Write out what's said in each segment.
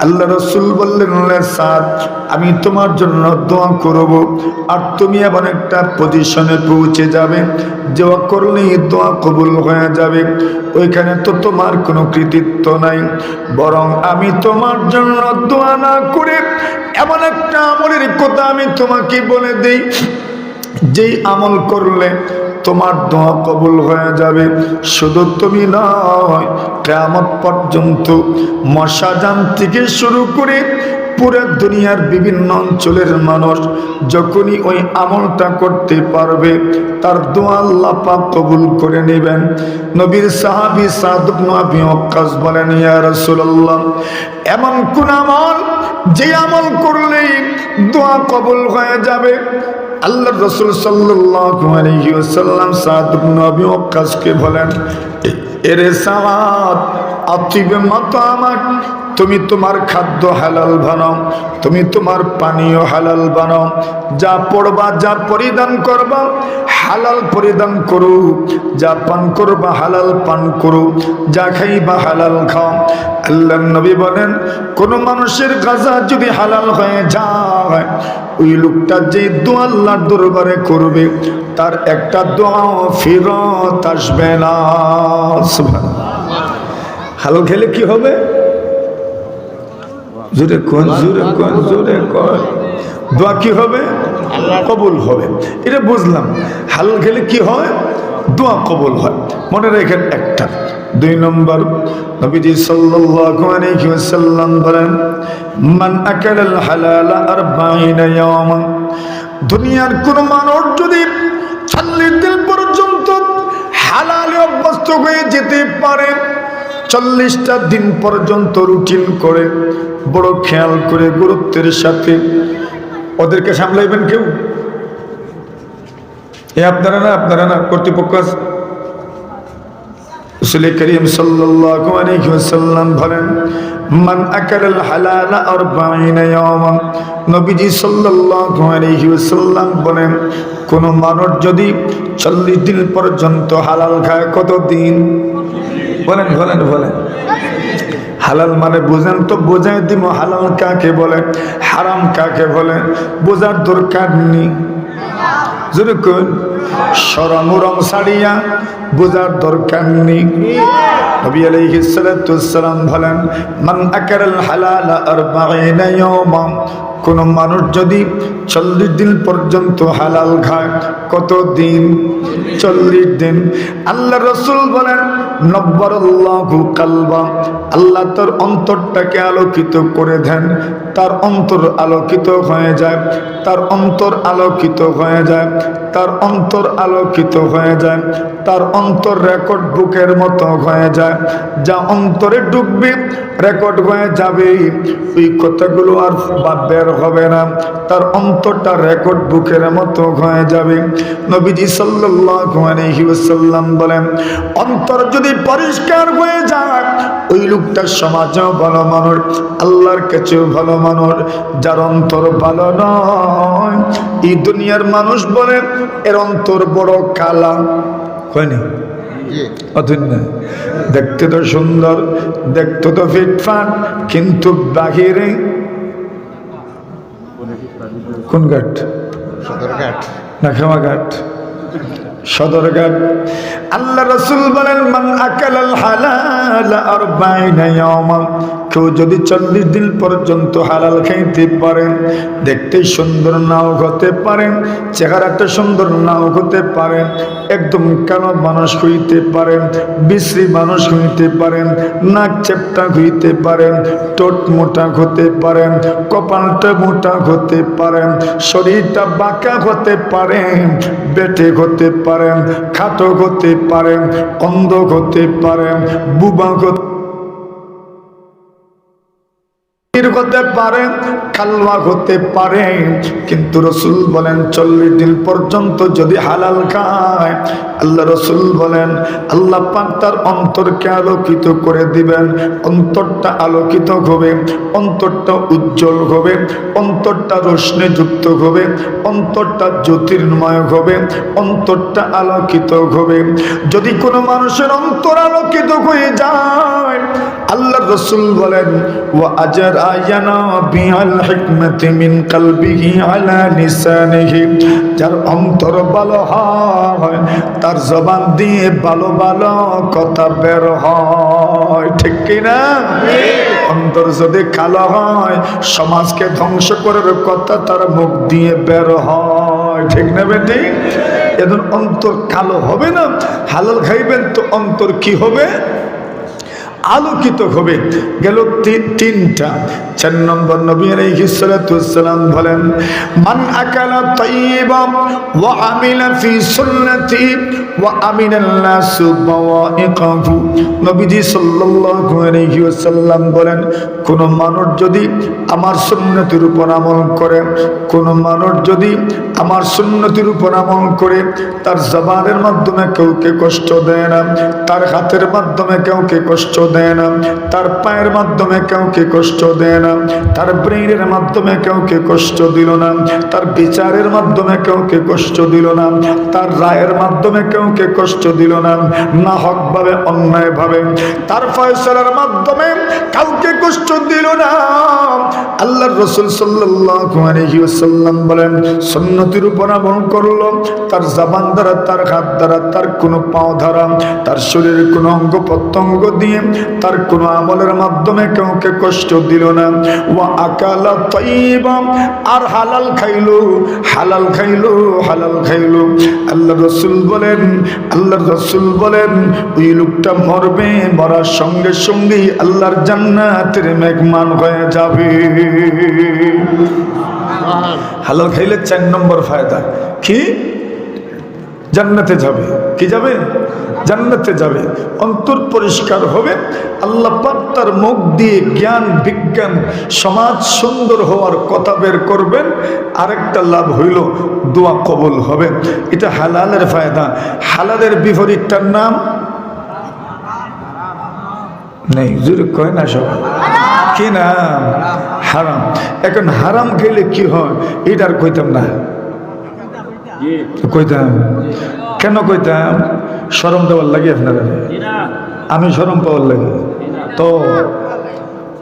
আল্লাহ রাসূল বললেন, সাদ, আমি তোমার জন্য দোয়া করব, আর তুমি এমন একটা পজিশনে পৌঁছে যাবে দোয়া করলেই দোয়া কবুল হয়ে যাবে। ওইখানে তো তোমার কোনো কৃতিত্ব নাই, বরং আমি তোমার জন্য দোয়া না করে এমন একটা আমলের কথা আমি তোমাকে বলে দেই, যেই আমল করলে তোমার দোয়া কবুল হয়ে যাবে। শুধু তুমি নয়, কিয়ামত পর্যন্ত মশাজান থেকে শুরু করে পুরো দুনিয়ার বিভিন্ন অঞ্চলের মানুষ যখনই ওই আমলটা করতে পারবে, তার দোয়া আল্লাহ পাক কবুল করে নেবেন। নবীর সাহাবী সাদ ইবনে আবি ওয়াক্কাস বলেন, ইয়া রাসূলুল্লাহ, এমন কোন আমল যে আমল করলেই দোয়া কবুল হয়ে যাবে? আল্লাহ রাসূল সাল্লাল্লাহু আলাইহি ওয়াসাল্লাম সাদ ইবনে আবি ওয়াক্কাসকে বলেন, এরে সাদ, আতিবে মাতামাক, তুমি তোমার খাদ্য হালাল বানাও, তুমি তোমার পানীয় হালাল বানাও, যা পড়বা যা পরিধান করবা হালাল পরিধান করো, যা পান করবা হালাল পান করো, যা খাইবা হালাল খাও। আল্লাহর নবী বলেন, কোন মানুষের গাজা যদি হালাল হয়ে যায়, ওই লোকটা যে দোয়া আল্লাহর দরবারে করবে তার একটা দোয়া ফেরত আসবে না। সুবহানাল্লাহ। হালাল খেলে কি হবে? জোরে কোন, জোরে কোন, জোরে কোন। দোয়া কি হবে? কবুল হবে। এটা বুঝলাম। হালাল খেলে কি হয়? দোয়া কবুল হয়। মনে রাখেন একটা। 2 নম্বর, নবীজি সাল্লাল্লাহু আলাইহি ওয়াসাল্লাম বলেন, মান আকালাল হালালা 40 ইয়াওমান, দুনিয়ার কোন মানুষ যদি 40 দিন পর্যন্ত হালালে অভ্যস্ত হয়ে যেতে পারে, 40টা দিন পর্যন্ত রুটিন করে বড় খেয়াল করে গুরুত্বের সাথে ওদেরকে সামলাইবেন কেউ? আপনারা না কর্তৃপক্ষ আছে। রাসূল করিম সাল্লাল্লাহু আলাইহি ওয়াসাল্লাম বলেন, মান আকালাল হালালা 40 ইয়াওমান, নবীজি সাল্লাল্লাহু আলাইহি ওয়াসাল্লাম বলেন, কোন মানুষ যদি 40 দিন পর্যন্ত হালাল খায়, কত দিন? বলেন বলেন বলেন। হালাল মানে বুঝেন তো, বোঝাই দিব হালাল কাকে বলে, হারাম কাকে বলে, বোঝার দরকার নেই। যদি কোন শরমুরম ছাড়িয়া বোঝার দরকার নেই। নবী আলাইহিস সালাতু ওয়াসসালাম বলেন, মান আকালাল হালালা 40 ইয়াওমান, কোন মানুষ যদি 40 দিন পর্যন্ত হালাল খায়, কত দিন? 40 দিন। আল্লাহ রাসূল বলেন, নব্বারাল্লাহু কালবা, আল্লাহ তার অন্তরটাকে আলোকিত করে দেন, তার অন্তর আলোকিত হয়ে যায়, তার অন্তর আলোকিত হয়ে যায়, তার অন্তর আলোকিত হয়ে যায়, তার অন্তর রেকর্ড বুকের মতো হয়ে যায়, যা অন্তরে ঢুকবে রেকর্ড হয়ে যাবে, ওই কথাগুলো আর বের হবে না, তার অন্তরটা রেকর্ড বুকের মতো হয়ে যাবে। নবীজি সাল্লাল্লাহু আলাইহি ওয়াসাল্লাম বলেন, অন্তর যদি পরিষ্কার হয়ে যায়, ওই লোকটা সমাজেও ভালো মানুষ, আল্লাহর কাছেও ভালো মানুষ। যার অন্তর ভালো নয়, এই দুনিয়ার মানুষ বলে এর অন্তর বড় কালা, হয়নি? দেখতে তো সুন্দর, দেখতে তো ফিটফাট, কিন্তু বাহিরে কোন ঘাট? সদরঘাট না খেমাঘাট? সদরঘাট। আল্লাহ রাসূল বলেন, মান আকালাল হালাল 40 ইয়াওমান, কেউ যদি 40 দিন পর্যন্ত হালাল খাইতে পারেন, দেখতে সুন্দর নাও হতে পারেন, চেহারাটা সুন্দর নাও হতে পারেন, একদম কালো মানুষ হইতে পারেন, বিশ্রী মানুষ হইতে পারেন, নাক চেপটা হইতে পারেন, ঠোঁট মোটা হতে পারেন, কপালটা মোটা হতে পারেন, শরীরটা বাঁকা হতে পারেন, বেটে হতে পারেন, খাটো হতে পারেন, অন্ধ হতে পারেন, বুবা হতে পারেন, কালওয়া হতে পারেন, কিন্তু রাসূল বলেন 40 দিন পর্যন্ত যদি হালাল খায়, আল্লাহ রাসূল বলেন আল্লাহ পাক তার অন্তরকে আলোকিত করে দিবেন, অন্তরটা আলোকিত হবে, অন্তরটা উজ্জ্বল হবে, অন্তরটা রোশনীযুক্ত হবে, অন্তরটা জ্যোতির্ময় হবে, অন্তরটা আলোকিত হবে। যদি কোনো মানুষের অন্তর আলোকিত হয়ে যায়, আল্লাহ রাসূল বলেন ওয়া আজরায়ানা বিআল হিকমাতি মিন কলবিহি আলা লিসানিহি, যার অন্তর ভালো হয় তার জবান দিয়ে ভালো ভালো কথা বের হয়, ঠিক কি না? অন্তর যদি কালো হয় সমাজকে ধ্বংস করার কথা তার মুখ দিয়ে বের হয়, ঠিক না বেটি? এখন অন্তর কালো হবে না, হালাল খাইবেন তো অন্তর কি হবে? আলোকিত হবে। গেল তিনটা। 4 নম্বর নবী আলাইহিস সালাতু ওয়াসসালাম বলেন মান আকালা তাইয়িবান ওয়া আমিলা ফি সুন্নতি ওয়া আমিনান নাসু বাওয়াইকাহু। নবীজি সাল্লাল্লাহু আলাইহি ওয়াসাল্লাম বলেন কোন মানুষ যদি আমার সুন্নতের উপর আমল করে, কোন মানুষ যদি আমার সুন্নতের উপর আমল করে, তার জবানের মাধ্যমে কাউকে কষ্ট দেয় না, তার হাতের মাধ্যমে কাউকে কষ্ট দেয় না, তার পায়ের মাধ্যমে কাউকে কষ্ট দেয় না, তার ব্রেইনের মাধ্যমে কাউকে কষ্ট দিল না, তার বিচারের মাধ্যমে কাউকে কষ্ট দিল না, তার রায়ের মাধ্যমে কাউকে কষ্ট দিল না, না হক ভাবে অন্যায় ভাবে তার ফয়সালার মাধ্যমে কাউকে কষ্ট দিল না। আল্লাহর রাসূল সাল্লাল্লাহু আলাইহি ওয়াসাল্লাম বলেন সুন্নতের উপর আমল করলো, তার জবান দ্বারা, তার হাত দ্বারা, তার কোনো পাও দ্বারা, তার শরীরের কোনো অঙ্গ প্রত্যঙ্গ দিয়ে, তার কোনো আমলের মাধ্যমে কাউকে কষ্ট দিল না। ওয়া আকালা তাইয়িবা, আর হালাল খাইলো, হালাল খাইলো, হালাল খাইলো। আল্লাহর রাসূল বলেন, আল্লাহর রাসূল বলেন ওই লোকটা মরবে, মরার সঙ্গে সঙ্গেই আল্লাহর জান্নাতের মেহমান হয়ে যাবে। হালাল খাইলে 4 নম্বর ফায়দা কি? জান্নাতে যাবে। কি যাবে? জান্নাতে যাবে। অন্তর পরিষ্কার হবে, আল্লাহ পাক তার মুখ দিয়ে জ্ঞান বিজ্ঞান সমাজ সুন্দর হওয়ার কথা বের করবেন। আরেকটা লাভ হইল দোয়া কবুল হবে। এটা হালালের ফায়দা। হালালের বিপরীতটার নাম নেই, জোরে কয় না সবাই। কি নাম? হারাম। এখন হারাম খেলে কি হয় এটার কইতাম না, কইতাম কেন? কইতাম শরম দেওয়ার লাগে আপনারা, আমি শরম পাওয়ার লাগে। তো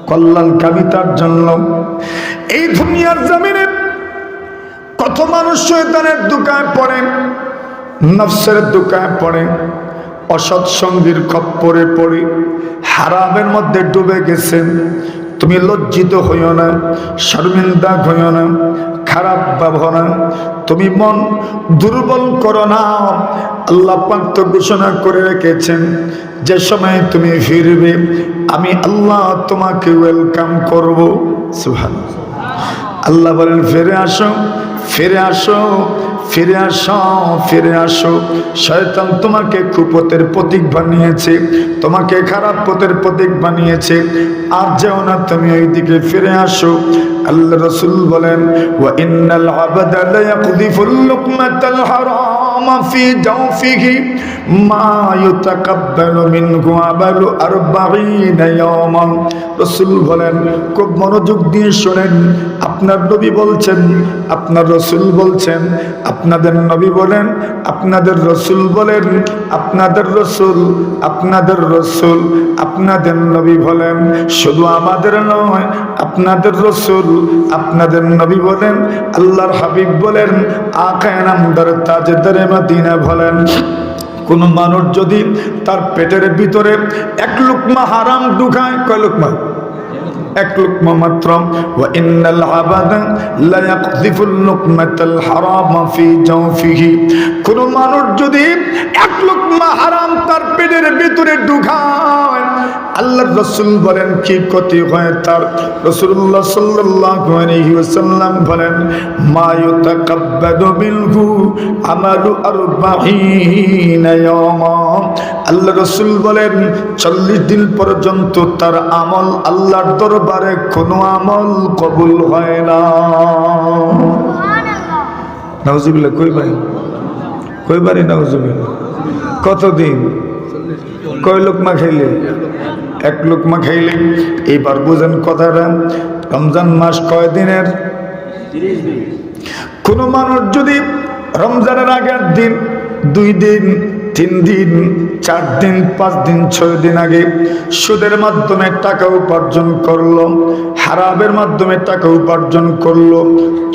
কল্যাণ কামিতার জন্য এই দুনিয়ার জমিনে কত মানুষ শয়তানের দোকায় পড়ে, নফসের দোকায় পড়ে, অসৎ সঙ্গীর খপ্পরে পড়ে হারামের মধ্যে ডুবে গেছেন। তুমি লজ্জিত হইও না, শর্মিন্দা হইও না, খারাপ ভাবো না, তুমি মন দুর্বল করো না। আল্লাহ পাক তো ঘোষণা করে রেখেছেন যে সময় তুমি ফিরবে আমি আল্লাহ তোমাকে ওয়েলকাম করব। সুবহানাল্লাহ। আল্লাহ বলেন ফিরে আসো, ফিরে আসো, ফিরে আসো, ফিরে আসো। শয়তান তোমাকে কুপথের প্রতীক বানিয়েছে, তোমাকে খারাপ পথের প্রতীক বানিয়েছে, আর যেও না, তুমি ওই দিকে ফিরে আসো। আল্লাহ রাসূল বলেন ওয়া ইন্নাল আবদা লা ইয়াকযিফুল লুকমাতাল হারামা ফি জাওফিহি মা ইউতাকাব্বালু মিনহু আমালু 40 ইয়াওমান। রাসূল বলেন, খুব মনোযোগ দিয়ে শুনেন, আপনার নবী বলছেন, আপনার রাসূল বলছেন, আপনাদের নবী বলেন, আপনাদের রাসূল বলেন, আপনাদের রাসূল, আপনাদের রাসূল, আপনাদের নবী বলেন, শুধু আমাদের নয়, আপনাদের রাসূল, আপনাদের নবী বলেন, আল্লাহর হাবিব বলেন, আকায়ে নামদার তাজদারে মদিনা বলেন, কোন মানুষ যদি তার পেটের ভিতরে 1 লুকমা হারাম ঢুকায়, কয় লুকমা? 1 লুকমা মাত্র। ওয়া ইন্নাল আবাদা লা ইয়াকযিফুল লুকমাতাল হারামা ফি জাওফিহি। কোন মানুষ যদি 1 লুকমা হারাম তার পেটের ভিতরে ঢুকায়, আল্লাহর রাসূল বলেন কি ক্ষতি হয় তার। রাসূলুল্লাহ সাল্লাল্লাহু আলাইহি ওয়াসাল্লাম বলেন মা ইউতাকাব্বাদু মিনহু আমালু 40 ইয়াওমা। আল্লাহর রাসূল বলেন 40 দিন পর্যন্ত তার আমল আল্লাহর দরবারে কোনো আমল কবুল হয় না। সুবহানাল্লাহ। নাউজুবিল্লাহ। কই ভাই, কই বারে নাউজুবিল্লাহ। কতদিন? কয় লোকমা খাইলে? এক লোকমা খাইলে। এইবার বুঝেন কথাটা, রমজান মাস কয় দিনের? কোন মানুষ যদি রমজানের আগের দিন, 2 দিন, 3 দিন, 4 দিন, 5 দিন, 6 দিন আগে সুদের মাধ্যমে টাকা উপার্জন করলো, হারামের মাধ্যমে টাকা উপার্জন করলো,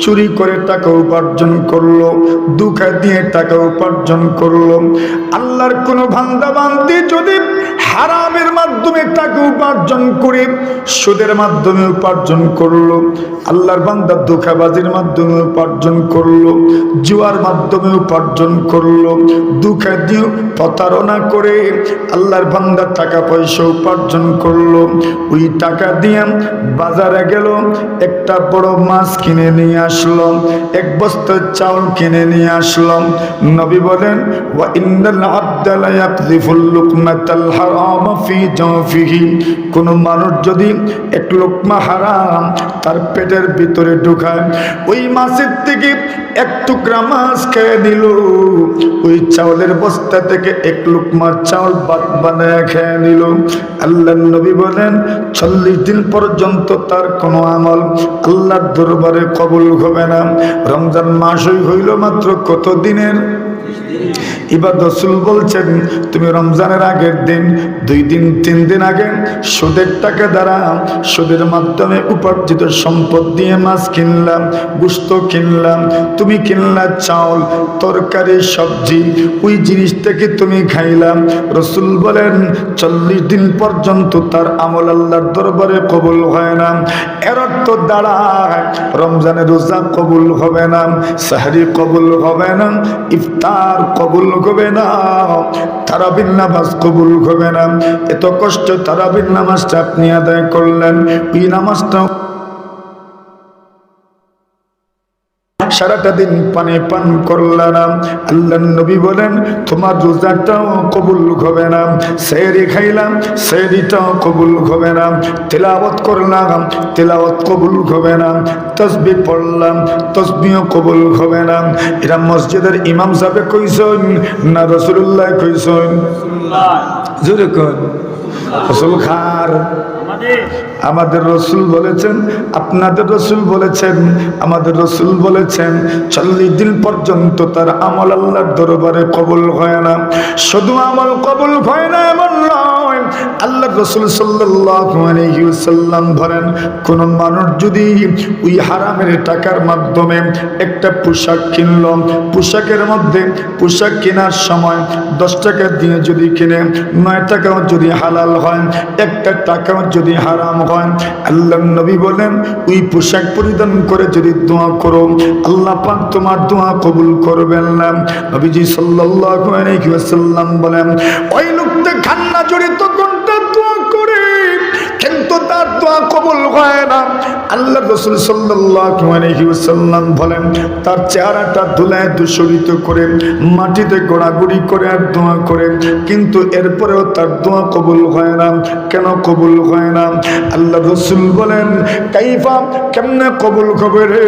চুরি করে টাকা উপার্জন করলো, ধোঁকা দিয়ে টাকা উপার্জন করলো, আল্লাহর কোন বান্দা বান্দি যদি হারামের মাধ্যমে টাকা উপার্জন করে সুদের মাধ্যমে উপার্জন করলো, আল্লাহর বান্দা ধোঁকাবাজির মাধ্যমে উপার্জন করলো, জুয়ার মাধ্যমে উপার্জন করলো, ধোঁকা দিয়ে প্রতারণা করে আল্লাহর বান্দা টাকা পয়সা উপার্জন করলো, ওই টাকা দিয়ে বাজারে গেল, একটা বড় মাছ কিনে নিয়ে আসলো, 1 বস্তা চাউল কিনে নিয়ে আসলো। নবী বলেন, ওয়া ইন্নাল আবদা লা ইয়াকযিফুল লুকমাতাল হারাম ফি জাওফিহি, কোন মানুষ যদি 1 লোকমা হারাম তার পেটের ভিতরে ঢুকায়, ওই মাছের থেকে 1 টুকরা মাছ খেয়ে নিল, ওই চাউলের বস্তা থেকে 1 লোকমা চাউল ভাত বানায় খেয়ে নিল, আল্লাহর নবী বলেন 40 দিন পর্যন্ত তার কোনো আমল আল্লাহর দরবারে কবুল হবে না। রমজান মাসই হইল মাত্র কত দিনের? এবার রাসূল বলছেন, তুমি রমজানের আগের দিন, 2 দিন, 3 দিন আগে সুদের টাকা দ্বারা, সুদের মাধ্যমে উপার্জিত সম্পদ দিয়ে মাছ কিনলাম, গোশত কিনলাম, তুমি কিনলা চাউল, তরকারি, সবজি, ওই জিনিসটাকে তুমি খাইলাম। রাসূল বলেন 40 দিন পর্যন্ত তার আমল আল্লাহর দরবারে কবুল হয় না। এর অর্থ দাঁড়ায় রমজানের রোজা কবুল হবে না, সাহরি কবুল হবে না, ইফতার কবুল হবে না, তারাবির নামাজ কবুল হবে না। এত কষ্ট তারাবির নামাজটা আপনি আদায় করলেন, ওই নামাজটা সারাটা দিন পানি পান করলা না, আল্লাহর নবী বলেন তোমার রোজাটাও কবুল হবে না। সেহরি খাইলাম, সেহরিটাও কবুল হবে না। তেলাওয়াত করলাম, তেলাওয়াত কবুল হবে না। তাসবিহ পড়লাম, তাসবিহও কবুল হবে না। এরা মসজিদের ইমাম সাহেব কইছেন না রাসূলুল্লাহ কইছেন? জোরে কর রাসূল খার। আমাদের রাসূল বলেছেন, আপনাদের রাসূল বলেছেন, আমাদের রাসূল বলেছেন 40 দিন পর্যন্ত তার আমল আল্লাহর দরবারে কবুল হয় না। শুধু আমল কবুল হয় না এমন নয়, আল্লাহর রাসূল সাল্লাল্লাহু আলাইহি ওয়াসাল্লাম বলেন, কোন মানুষ যদি ওই হারামের টাকার মাধ্যমে একটা পোশাক কিনলো, পোশাকের মধ্যে পোশাক কেনার সময় 10 টাকা দিয়ে যদি কিনে 9 টাকাও যদি হালাল হয়, 1 টাকাও যদি হারাম হয়, আল্লাহর নবী বলেন ওই পোশাক পরিধান করে যদি দোয়া করো, আল্লাহ পাক তোমার দোয়া কবুল করবেন না। নবীজি সাল্লাল্লাহু আলাইহি ওয়াসাল্লাম বলেন, ওই লোকটা খান্না জড়িত কোনটা দোয়া করে কিন্তু তার দোয়া কবুল হয় না। আল্লাহর রাসূল সাল্লাল্লাহু আলাইহি ওয়াসাল্লাম বলেন, তার চেহারাটা ধুলায় দূষিত করে মাটিতে গোড়াগুড়ি করে আর দোয়া করে, কিন্তু এরপরেও তার দোয়া কবুল হয় না। কেন কবুল হয় না? আল্লাহর রাসূল বলেন, কাইফা, কেমনে কবুল হবে রে?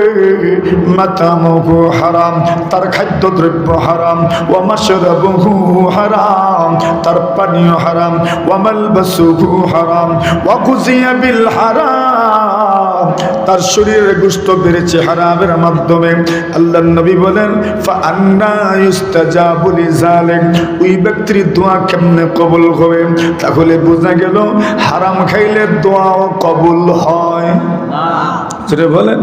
মাতামুহু হারাম, তার খাদ্যদ্রব্য হারাম, ওয়া মাশরাবুহু হারাম, তার পানীয় হারাম, ওয়া মালবাসুহু হারাম, ওয়া গুযিয়া বিল হারাম, তার শরীরের গোশত বেড়েছে হারামের মাধ্যমে। আল্লাহর নবী বলেন, ফা আন্না ইউস্তাজাবু লিযালিক, ওই ব্যক্তির দোয়া কেমনে কবুল হবে? তাহলে বোঝা গেল হারাম খাইলে দোয়াও কবুল হয় না। যেটা বলেন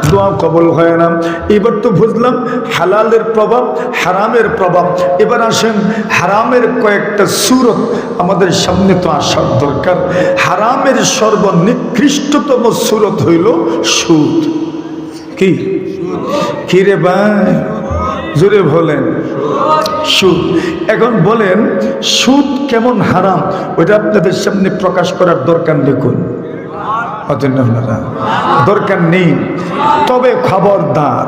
দোয়া কবুল হয় না। এবার তো বুঝলাম হালালের প্রভাব, হারামের প্রভাব। এবার আসেন হারামের কয়েকটা সূরত আমাদের সামনে তো আসার দরকার। হারামের সর্বনিকৃষ্টতম সূরত হইল সুদ। কি কি রে ভাই, জোরে বলেন সুদ। এখন বলেন সুদ কেমন হারাম, ওইটা আপনাদের সামনে প্রকাশ করার দরকার দেখুন, দরকার নেই। তবে খবরদার,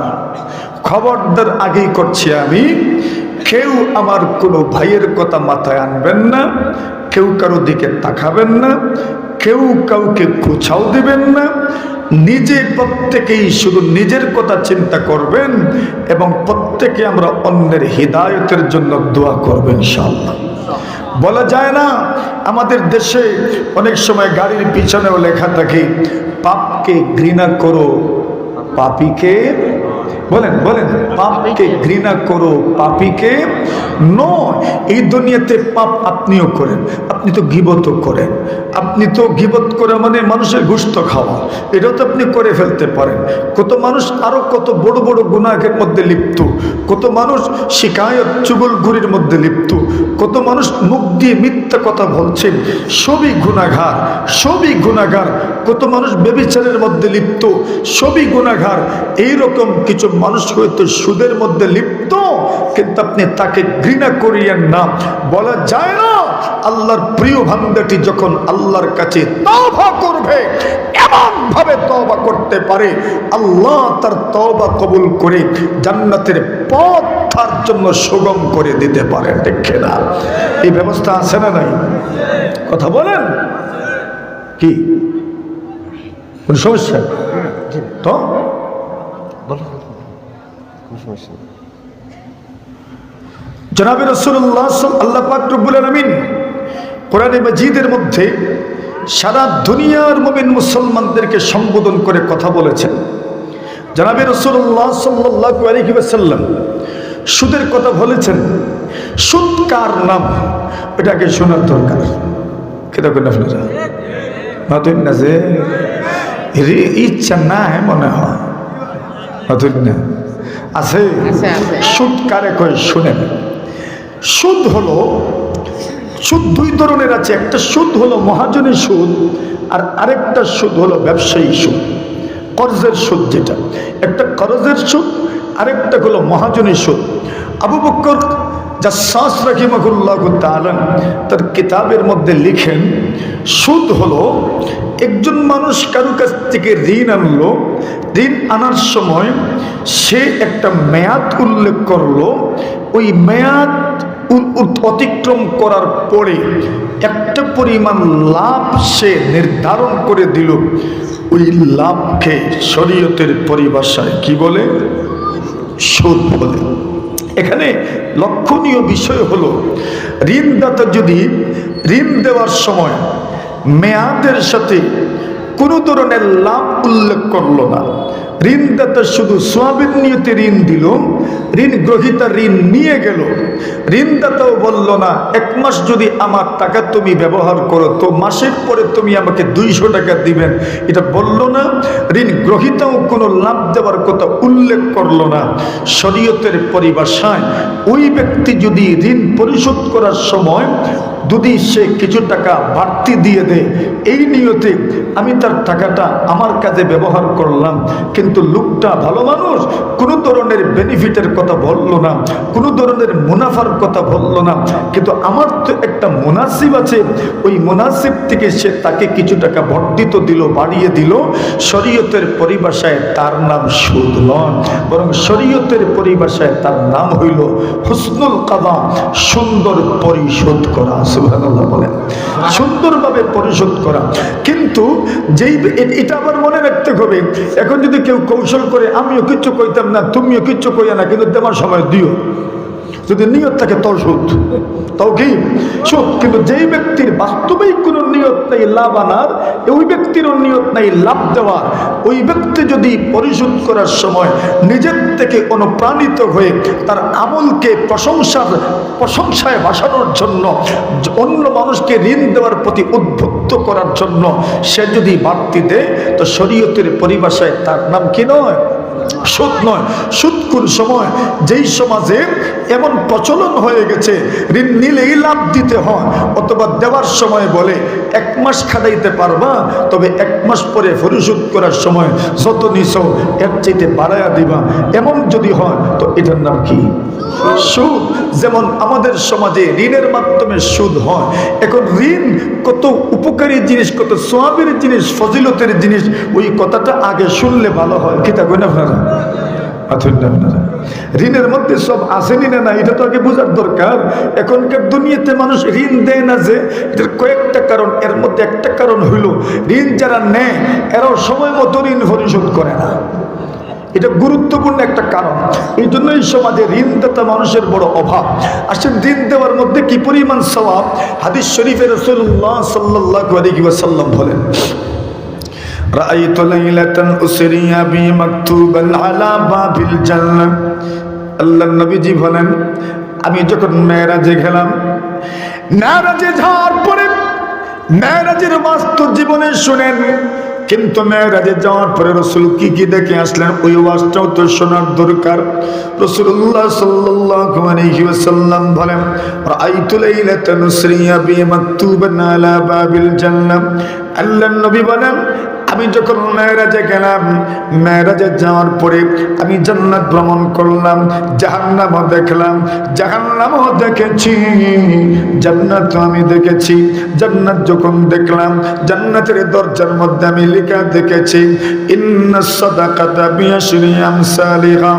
খবরদার আগেই করছি আমি, কেউ আমার কোনো ভাইয়ের কথা মাথায় আনবেন না, কেউ কারো দিকে তাকাবেন না, কেউ কাউকে কোথাও দিবেন না, নিজে প্রত্যেকেই শুধু নিজের কথা চিন্তা করবেন এবং প্রত্যেকে আমরা অন্যের হিদায়তের জন্য দোয়া করবেন ইনশাআল্লাহ। বলা যায় না, আমাদের দেশে অনেক সময় গাড়ির পিছনেও লেখা থাকে, পাপকে ঘৃণা করো পাপীকে, বলেন বলেন, পাপকে ঘৃণা করো পাপীকে নয়। এই দুনিয়াতে পাপ আপনিও করেন, আপনি তো গীবত করেন, আপনি তো গীবত করে মানে মানুষের গোশত খাওয়া, এটাও তো আপনি করে ফেলতে পারেন। কত মানুষ আরো কত বড় বড় গুনাহের মধ্যে লিপ্ত, কত মানুষ শিকায়ত চুগলখুরির মধ্যে লিপ্ত, কত মানুষ মুখ দিয়ে মিথ্যা কথা বলছেন, সবই গুনাহগার, সবই গুনাহগার। কত মানুষ ব্যভিচারের মধ্যে লিপ্ত, সবই গুনাহগার। এইরকম কিছু মানুষ হয়তো সুদের মধ্যে লিপ্ত, কিন্তু আপনি তাকে ঘৃণা করিয়েন না। বলা যায় না, আল্লাহর প্রিয় বান্দাটি যখন আল্লাহর কাছে তওবা করবে, এমন ভাবে তওবা করতে পারে আল্লাহ তার তওবা কবুল করে জান্নাতের পথ তার জন্য সুগম করে দিতে পারে। ঠিক না? এই ব্যবস্থা আছে না নাই? কথা বলেন, কি কোন সমস্যা? তো জনাবে রাসূলুল্লাহ আল্লাহ পাক রব্বুল আলামিন কোরআনে মাজিদের মধ্যে সারা দুনিয়ার মুমিন মুসলমানদেরকে সম্বোধন করে কথা বলেছেন। জনাবে রাসূলুল্লাহ সাল্লাল্লাহু আলাইহি ওয়াসাল্লাম সুদের কথা বলেছেন। সুদ কার নাম, এটাকে শোনার দরকার। কেটা কেন আপনারা নতুন না যে ইচ্ছা না মনে হয়, নতুন না আছে। সুদ কারে কয় শুনেন। সুদ হলো, সুদ দুই ধরনের আছে। একটা সুদ হলো মহাজনী সুদ, আর আরেকটা সুদ হলো ব্যবসায়ী সুদ, কর্জের সুদ। যেটা একটা কর্জের সুদ, আরেকটা হলো মহাজনী সুদ। আবু বকর জাসসাস রাহিমাহুল্লাহ তাআলা তার কিতাবের মধ্যে লিখেন, সুদ হলো একজন মানুষ কারো কাছ থেকে ঋণ আনলো, ঋণ আনার সময় সে একটা মেয়াদ উল্লেখ করলো, ওই মেয়াদ অতিক্রম করার পরে একটা পরিমাণ লাভ সে নির্ধারণ করে দিল। ওই লাভকে শরীয়তের পরিভাষায় কি বলে? সুদ বলে। এখানে লক্ষণীয় বিষয় হলো, ঋণদাতা যদি ঋণ দেওয়ার সময় মেয়াদের সাথে কোনো ধরনের লাভ উল্লেখ করলো না, ঋণদাতা শুধু সওয়াবের নিয়তে ঋণ দিল, ঋণ গ্রহীতা ঋণ নিয়ে গেল, ঋণদাতাও বলল না 1 মাস যদি আমার টাকা তুমি ব্যবহার করো তো মাসের পরে তুমি আমাকে 200 টাকা দিবেন, এটা বলল না। ঋণ গ্রহীতাও কোনো লাভ দেওয়ার কথা উল্লেখ করলো না। শরীয়তের পরিভাষায় ওই ব্যক্তি যদি ঋণ পরিশোধ করার সময় যদি সে কিছু টাকা বাড়তি দিয়ে দেয়, এই নিয়তে আমি তার টাকাটা আমার কাজে ব্যবহার করলাম, কিন্তু লোকটা ভালো মানুষ, কোনো ধরনের বেনিফিটের কথা বলল না, কোনো ধরনের মুনাফার কথা বলল না, কিন্তু আমার তো একটা মুনাসিব আছে, ওই মুনাসিব থেকে সে তাকে কিছু টাকা বর্ধিত দিল, বাড়িয়ে দিল, শরীয়তের পরিভাষায় তার নাম সুদ নয়, বরং শরীয়তের পরিভাষায় তার নাম হইল হুসনুল কাদা, সুন্দর পরিশোধ করা। সুবহানাল্লাহ বলেন, সুন্দরভাবে পরিশোধ করা। কিন্তু যেই এটা আবার মনে রাখতে হবে, এখন যদি কেউ কৌশল করে আমিও কিচ্ছু কইতাম না তুমিও কিচ্ছু কইয়া না কিন্তু দেওয়ার সময় দিও, যদি নিয়ত থাকে তো সুদ, তাও কি সুদ। কিন্তু যেই ব্যক্তির বাস্তবেই কোনো নিয়ত নেই লাভ আনার, ওই ব্যক্তিরও নিয়ত নেই লাভ দেওয়ার, ওই ব্যক্তি যদি পরিশোধ করার সময় নিজের থেকে অনুপ্রাণিত হয়ে তার আমলকে প্রশংসায় ভাসানোর জন্য, অন্য মানুষকে ঋণ দেওয়ার প্রতি উদ্বুদ্ধ করার জন্য সে যদি বাড়তি দেয়, তো শরীয়তের পরিভাষায় তার নাম কি নয়? সুদ নয়। সুদ কোন সময়? যেই সমাজে এমন প্রচলন হয়ে গেছে ঋণ নিলেই লাভ দিতে হয়, অথবা দেওয়ার সময় বলে 1 মাস খাটাইতে পারবা, তবে 1 মাস পরে পরিশোধ করার সময় যত নিছো এর চাইতে বাড়াইয়া দিবা, এমন যদি হয় তো এটার নাম কি? সুদ। যেমন আমাদের সমাজে ঋণের মাধ্যমে সুদ হয়। এখন ঋণ কত উপকারী জিনিস, কত সওয়াবের জিনিস, ফজিলতের জিনিস, ওই কথাটা আগে শুনলে ভালো হয়। কি তা কইনা আপনারা? ঋণের মধ্যে সব আসেনি না, এটা তো আগে বোঝার দরকার। এখনকার দুনিয়াতে মানুষ ঋণ দেয় না যে এটার কয়েকটা কারণ, এর মধ্যে একটা কারণ হইল ঋণ যারা নেয় এরাও সময় মতো ঋণ পরিশোধ করে না। এটা গুরুত্বপূর্ণ একটা কারণ। এই জন্য এই সমাজে ঋণদাতা মানুষের বড় অভাব। আসেন ঋণ দেওয়ার মধ্যে কি পরিমাণ সওয়াব, হাদিস শরীফে রাসূলুল্লাহ সাল্লাল্লাহু আলাইহি ওয়াসাল্লাম বলেন, রাআইতু লাইলাতান উসরিয়া বি মাকতুবান আলা বাবিল জান্নাহ। আল্লাহর নবীজি বলেন, আমি যখন মেরাজে গেলাম, মেরাজে যাওয়ার পরে মেরাজের বাস্তব জীবনে শুনেন, কিন্তু মেরাজে যাওয়ার পরে রাসূল কি কি দেখে আসলেন ওই ওয়াজটাও তো শোনার দরকার। রাসূলুল্লাহ সাল্লাল্লাহু আলাইহি ওয়াসাল্লাম বলেন, রাআইতু লাইলাতান উসরিয়া বি মাকতুবান আলা বাবিল জান্নাহ। আল্লাহর নবী বলেন, আমি যখন মেরাজে গেলাম, মেরাজে যাওয়ার পরে আমি জান্নাত ভ্রমণ করলাম, জাহান্নামও দেখলাম, জাহান্নামও দেখেছি, জান্নাত আমি দেখেছি। জান্নাত যখন দেখলাম, জান্নাতের দরজার মধ্যে আমি লেখা দেখেছি, ইন্নাস সাদাকাতা বিআশরি আমসালিহা।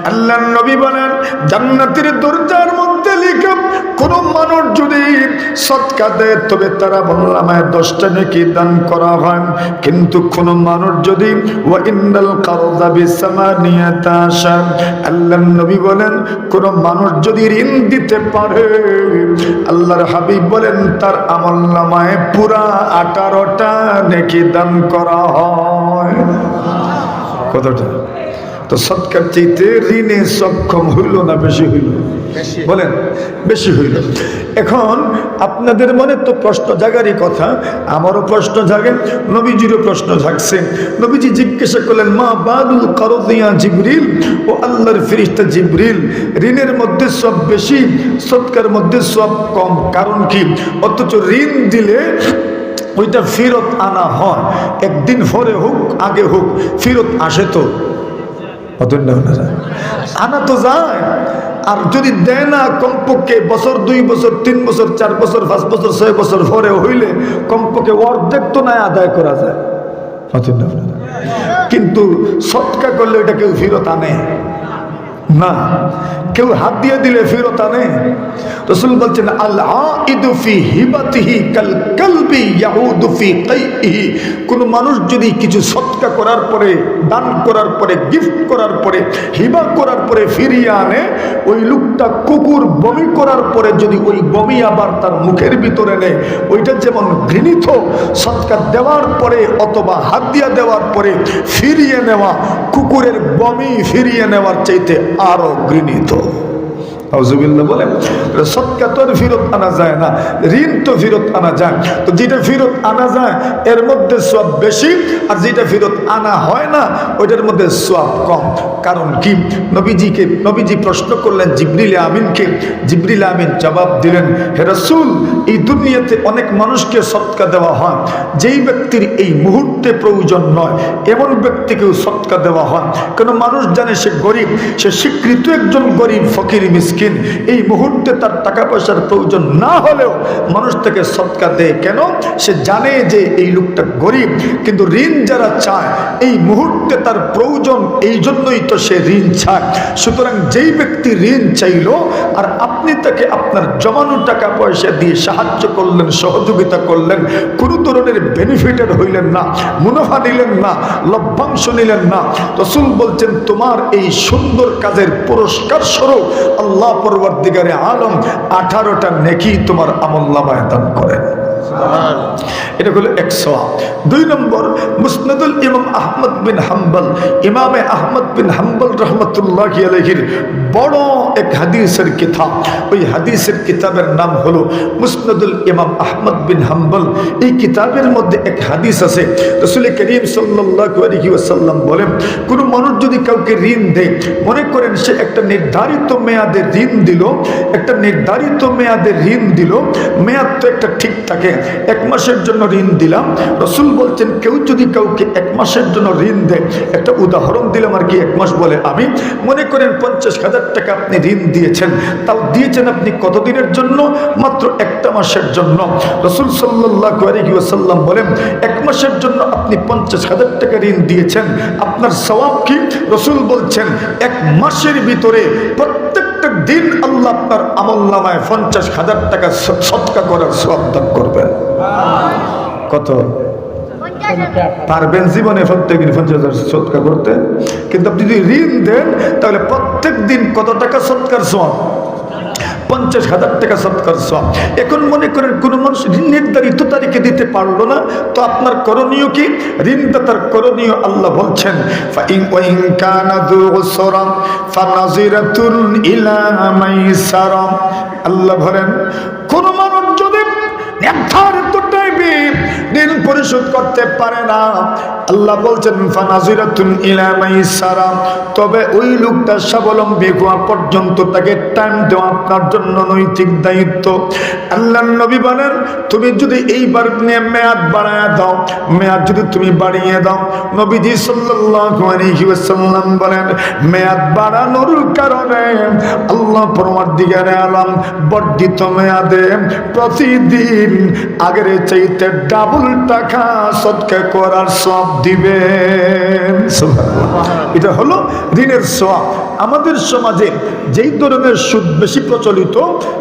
আল্লাহর নবী বলেন, জান্নাতের দরজার মধ্যে লেখা কোন মানুষ যদি সদকা দেয় তবে তারা আমলনামায় 10টা নেকি দান করা হয়। কিন্তু কোন মানুষ যদি ওয়া ইন্নাল কারযা বিসামানিয়াতা আশার, আল্লাহর নবী বলেন কোন মানুষ যদি ঋণ দিতে পারে, আল্লাহর হাবিব বলেন তার আমলনামায় পুরা 18টা নেকি দান করা হয়। কতটা? তো সদকার চাইতে ঋণে সক্ষম হইল না বেশি হইল? বলেন বেশি হইল। এখন আপনাদের মনে তো প্রশ্ন জাগারই কথা, আমারও প্রশ্ন জাগে, নবীজিরও প্রশ্ন জাগছে। নবীজি জিজ্ঞাসা করলেন, মা বাদুল কারদিয়া জিবরিল, ও আল্লাহর ফেরেশতা জিবরিল, ঋণের মধ্যে সব বেশি, সদকার মধ্যে সব কম, কারণ কি? অথচ ঋণ দিলে ওইটা ফেরত আনা হয়, একদিন পরে হোক আগে হোক ফেরত আসে, তো আনা তো যায়। আর যদি দেয় না, কমপক্ষে বছর, 2 বছর, 3 বছর, 4 বছর, 5 বছর, 6 বছর পরে হইলে কমপক্ষে অর্ধেক তো নাই আদায় করা যায়। কিন্তু সদকা করলে এটা কেউ ফেরত আনে না, কেউ হাত দিয়ে দিলে ফেরত আনে। রাসূল বলছেন, আল আইদু ফি হিবাতিহি কাল কালবি ইয়াউদু ফি কাইহি। কোন মানুষ যদি কিছু সদকা করার পরে, দান করার পরে, গিফট করার পরে, হিবা করার পরে ফিরিয়ে আনে, ওই লোকটা কুকুর বমি করার পরে যদি ওই বমি আবার তার মুখের ভিতরে নেয়, ওইটা যেমন ঘৃণিত, সদকা দেওয়ার পরে অথবা হাত দিয়া দেওয়ার পরে ফিরিয়ে নেওয়া কুকুরের বমি ফিরিয়ে নেওয়ার চাইতে আরো ঘৃণিত। আউযুবিল্লাহ বলেন। সদকা তো ফেরত আনা যায় না, ঋণ তো ফেরত আনা যায়। তো যেটা ফেরত আনা যায় এর মধ্যে সওয়াব বেশি, আর যেটা ফেরত আনা হয় না ওইটার মধ্যে সওয়াব কম। কারণ কি? নবীজি প্রশ্ন করলেন জিবরিল আমিনকে। জিবরিল আমিন জবাব দিলেন, হে রাসূল, এই দুনিয়াতে অনেক মানুষকে সদকা দেওয়া হয়, যেই ব্যক্তির এই মুহূর্তে প্রয়োজন নয় এমন ব্যক্তিকেও সদকা দেওয়া হয়। কেন? মানুষ জানে সে গরিব, সে স্বীকৃত একজন গরিব ফকির মিসকিন, এই মুহূর্তে তার টাকা পয়সার প্রয়োজন না হলেও মানুষ তাকে সদকা দেয়। কেন? সে জানে যে এই লোকটা গরিব। কিন্তু ঋণ যারা চায় এই মুহূর্তে তার প্রয়োজন, এই জন্যই তো সে ঋণ চায়। সুতরাং যেই ব্যক্তি ঋণ চাইল আর আপনি তাকে আপনার জমানো টাকা পয়সা দিয়ে সাহায্য করলেন, সহযোগিতা করলেন, কোনো ধরনের বেনিফিটেড হইলেন না, মুনাফা নিলেন না, লভ্যাংশ নিলেন না, রাসূল বলছেন তোমার এই সুন্দর কাজের পুরস্কার স্বরূপ আল্লাহ পরবর্তীকারে আলম 18টা নেকি তোমার আমলনামায় দান করেন। এটা হলো 100। 2 নম্বর, মুসনাদুল ইমাম আহমদ বিন হাম্বল, ইমামে আহমদ বিন হাম্বল রহমতুল্লাহি আলাইহির বড় এক হাদিসের কিতাব। ওই হাদিসের কিতাবের নাম হলো মুসনাদুল ইমাম আহমদ বিন হাম্বল। এই কিতাবের মধ্যে এক হাদিস আছে, রাসূল করিম সাল্লাল্লাহু আলাইহি ওয়াসাল্লাম বলেন, কোন মানুষ যদি কাউকে ঋণ দেয়, মনে করেন সে একটা নির্ধারিত মেয়াদের ঋণ দিল, একটা নির্ধারিত মেয়াদের ঋণ দিল, মেয়াদ তো একটা ঠিক থাকে, 1 মাসের জন্য ঋণ দিলাম। রাসূল বলছেন কেউ যদি কাউকে 1 মাসের জন্য ঋণ দেয়, একটা উদাহরণ দিলাম আর কি, 1 মাস বলে আমি মনে করেন 50,000 টাকা আপনি ঋণ দিয়েছেন, তাও দিয়েছেন আপনি কতদিনের জন্য? মাত্র 1 মাসের জন্য। রাসূল সাল্লাল্লাহু আলাইহি ওয়াসাল্লাম বলেন 1 মাসের জন্য আপনি 50,000 টাকা ঋণ দিয়েছেন, আপনার সওয়াব কি? রাসূল বলছেন 1 মাসের ভিতরে প্রত্যেকটা দিন আল্লাহ আপনার আমলনামায় 50,000 টাকা সদকা করার সওয়াব দান করবেন। কত পারবেন জীবনে প্রত্যেকদিন 50,000 সদকা করতে? কিন্তু আপনি যদি ঋণ দেন তাহলে প্রত্যেক দিন কত টাকা সদকার সওয়াব? 50,000 টাকা সদকার সওয়াব। এখন মনে করেন কোন মানুষ ঋণ নির্ধারিত তারিখে দিতে পারলো না, তো আপনার করণীয় কি? ঋণদাতার করণীয় আল্লাহ বলছেন ফাইন কানা যু উসরা ফানাজিরাতুন ইলা মাইসারা। আল্লাহ বলেন কোন মানুষ যদি নির্ধারিত টাইমে ঋণ পরিশোধ করতে পারে না, আল্লাহ বলছেন ফানাজিরাতুন ইলা মাইসারা, তবে ওই লোকটা স্বাবলম্বী হওয়া পর্যন্ত তাকে টাইম দেওয়া আপনার জন্য নৈতিক দায়িত্ব। আল্লাহর নবী বলেন তুমি যদি এইবার মেয়াদ বাড়ায় দাও, মেয়াদ যদি তুমি বাড়িয়ে দাও, নবীজি সাল্লাল্লাহু আলাইহি ওয়াসাল্লাম বলেন মেয়াদ বাড়ানোর কারণে আল্লাহ পরওয়ারদিগার আলম বর্ধিত মেয়াদে প্রতিদিন আগের চাইতে ডাবল টাকা সদকা করার সওয়াব দিবেন। সুবহানাল্লাহ। এটা হলো ঋণের সওয়াব। আমাদের সমাজে যেই ধরনের সুদ বেশি প্রচলিত,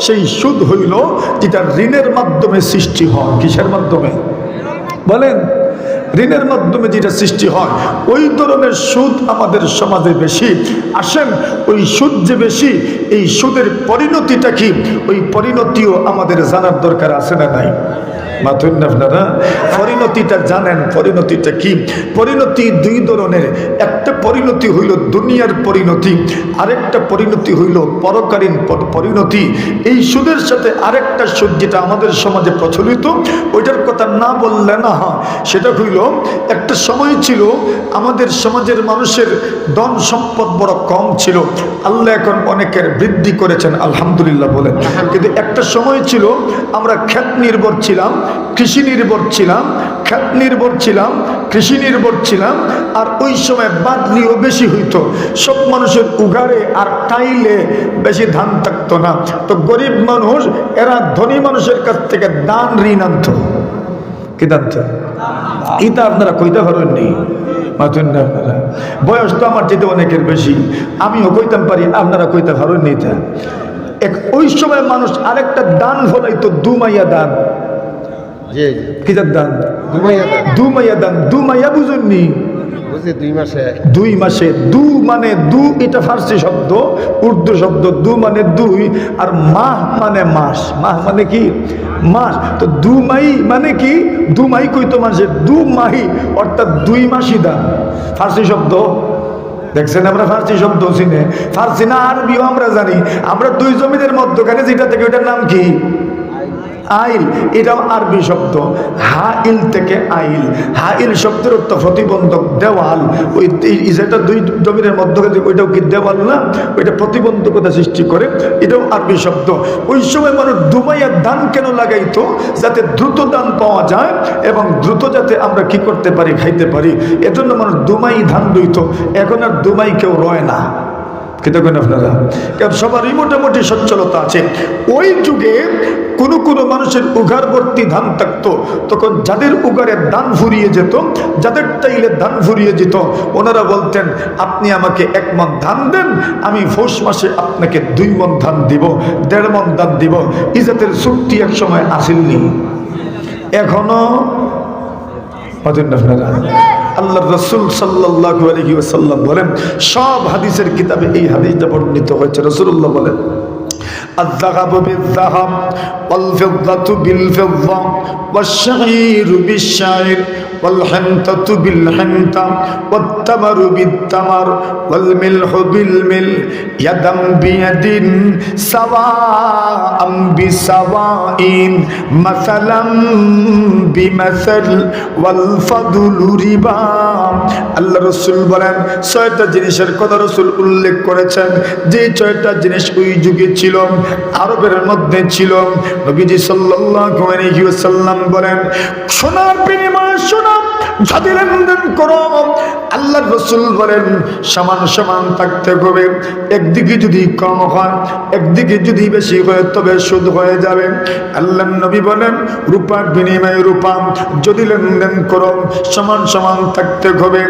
সেই সুদ হইল যেটা ঋণের মাধ্যমে সৃষ্টি হয়। কিসের মাধ্যমে বলেন? ঋণের মাধ্যমে যেটা সৃষ্টি হয়, ওই ধরনের সুদ আমাদের সমাজে বেশি। আসেন ওই সুদ যে বেশি, এই সুদের পরিণতিটা কি, ওই পরিণতিও আমাদের জানার দরকার আছে না নাই? মাথুন আপনারা পরিণতিটা জানেন? পরিণতিটা কি? পরিণতি দুই ধরনের। একটা পরিণতি হইল দুনিয়ার পরিণতি, আরেকটা পরিণতি হইল পরকালীন পরিণতি। এই সুদের সাথে আরেকটা সুদ যেটা আমাদের সমাজে প্রচলিত, ওইটার কথা না বললে না হয়। সেটা হইল একটা সময় ছিল আমাদের সমাজের মানুষের ধন সম্পদ বড় কম ছিল, আল্লাহ এখন অনেকের বৃদ্ধি করেছেন আলহামদুলিল্লাহ বলেন। কিন্তু একটা সময় ছিল আমরা ক্ষেত নির্ভর ছিলাম, কৃষি নির্ভর ছিলাম, ক্ষেত নির্ভর ছিলাম, কৃষি নির্ভর ছিলাম। আর ওই সময় বাদলিও বেশি হইতো, সব মানুষের উগারে আর টাইলে বেশি ধান থাকতো না। তো গরিব মানুষ এরা ধনী মানুষের কাছ থেকে দান ঋণ আনত। কি দান্ত? এটা আপনারা কইতে পারেননি। আপনারা বয়স তো আমার যেতে অনেকের বেশি, আমিও কইতাম পারি, আপনারা কইতে পারেননি। এটা ওই সময় মানুষ আরেকটা দান ফলাইতো, দুমাইয়া দান। কিতার দান? দুমাইয়া দান। দুমাইয়া বুঝুননি? 2 মাসে। দু মানে দু, এটা ফার্সি শব্দ, উর্দু শব্দ। দু মানে 2, আর মাহ মানে মাস। মাহ মানে কি? মাস। তো 2 মাই মানে কি? 2 মাই কইতো মানুষের 2 মাহি, অর্থাৎ 2 মাসই দান। ফার্সি শব্দ দেখছেন? আমরা ফার্সি শব্দ চিনে, ফার্সি না আরবিও আমরা জানি। আমরা 2 জমিদের মধ্যখানে যেটা থেকে ওইটার নাম কি? আইল। এটাও আরবি শব্দ, হাইল থেকে আইল। হাইল শব্দের অর্থ প্রতিবন্ধক, দেওয়াল। ওই যেটা 2 জমিনের মধ্যখানে, ওইটাও কি দেওয়াল না? ওইটা প্রতিবন্ধকতা সৃষ্টি করে, এটাও আরবি শব্দ। ওই সময় মানুষ দুমাইয়ার দান কেন লাগাইতো? যাতে দ্রুত দান পাওয়া যায় এবং দ্রুত যাতে আমরা কি করতে পারি, খাইতে পারি। এজন্য মানুষ দুমাই ধান রইত। এখন আর দুমাই কেউ রয় না। কি দেখেন আপনারা? কারণ সবারই মোটামুটি সচ্ছলতা আছে। ওই যুগে কোনো কোনো মানুষের উগার ভর্তি ধান থাকতো, তখন যাদের উগারের ধান ফুরিয়ে যেত, যাদের টাইলে ধান ফুরিয়ে যেত, ওনারা বলতেন আপনি আমাকে 1 মণ ধান দেন, আমি পৌষ মাসে আপনাকে 2 মণ ধান দিব, 1.5 মণ ধান দিব। ইজাতের চুক্তি এক সময় আসেননি, এখনো আপনারা। আল্লাহ রাসূল সাল্লাল্লাহু আলাইহি ওয়াসাল্লাম বলেন, সব হাদিসের কিতাবে এই হাদিসটা বর্ণিত হয়েছে। রাসূলুল্লাহ বলেন الذهب بالذهب والفضة بالفضة والشعير بالشعير والحنطة بالحنطة والتمر بالتمر والملح بالملح يدا بيد سواء بسواء مثلا بمثل والفضل ربا আল্লাহ রাসূল বলেন ছয়টা জিনিসের কথা রাসূল উল্লেখ করেছেন যে ছয়টা জিনিস ওই যুগে ছিল আরবের মধ্যে ছিল নবীজি সাল্লাল্লাহু আলাইহি ওয়াসাল্লাম বলেন সোনার বিনিময়ে সোনা যদি লেনদেন করো আল্লাহর রাসূল বলেন সমান সমান থাকতে হবে একদিকে যদি কম হয় একদিকে যদি বেশি হয় তবে সুদ হয়ে যাবে আল্লাহর নবী বলেন রূপার বিনিময়ে রূপা যদি লেনদেন করো সমান সমান থাকতে হবে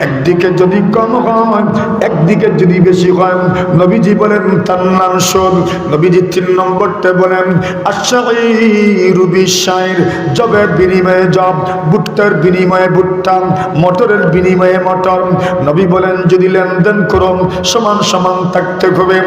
একদিকে যদি কম হয় একদিকে যদি বেশি হয় নবীজি বলেন তার নাম সুদ নবীজি 3 নম্বরটা বলেন আশ-শাইরু বিশ-শাইর জবের বিনিময়ে জব ভুট্টার বিনিময়ে ভুট্টা মটরের বিনিময়ে মটর নবী বলেন যদি লেনদেন করো সমান সমান থাকতে হবে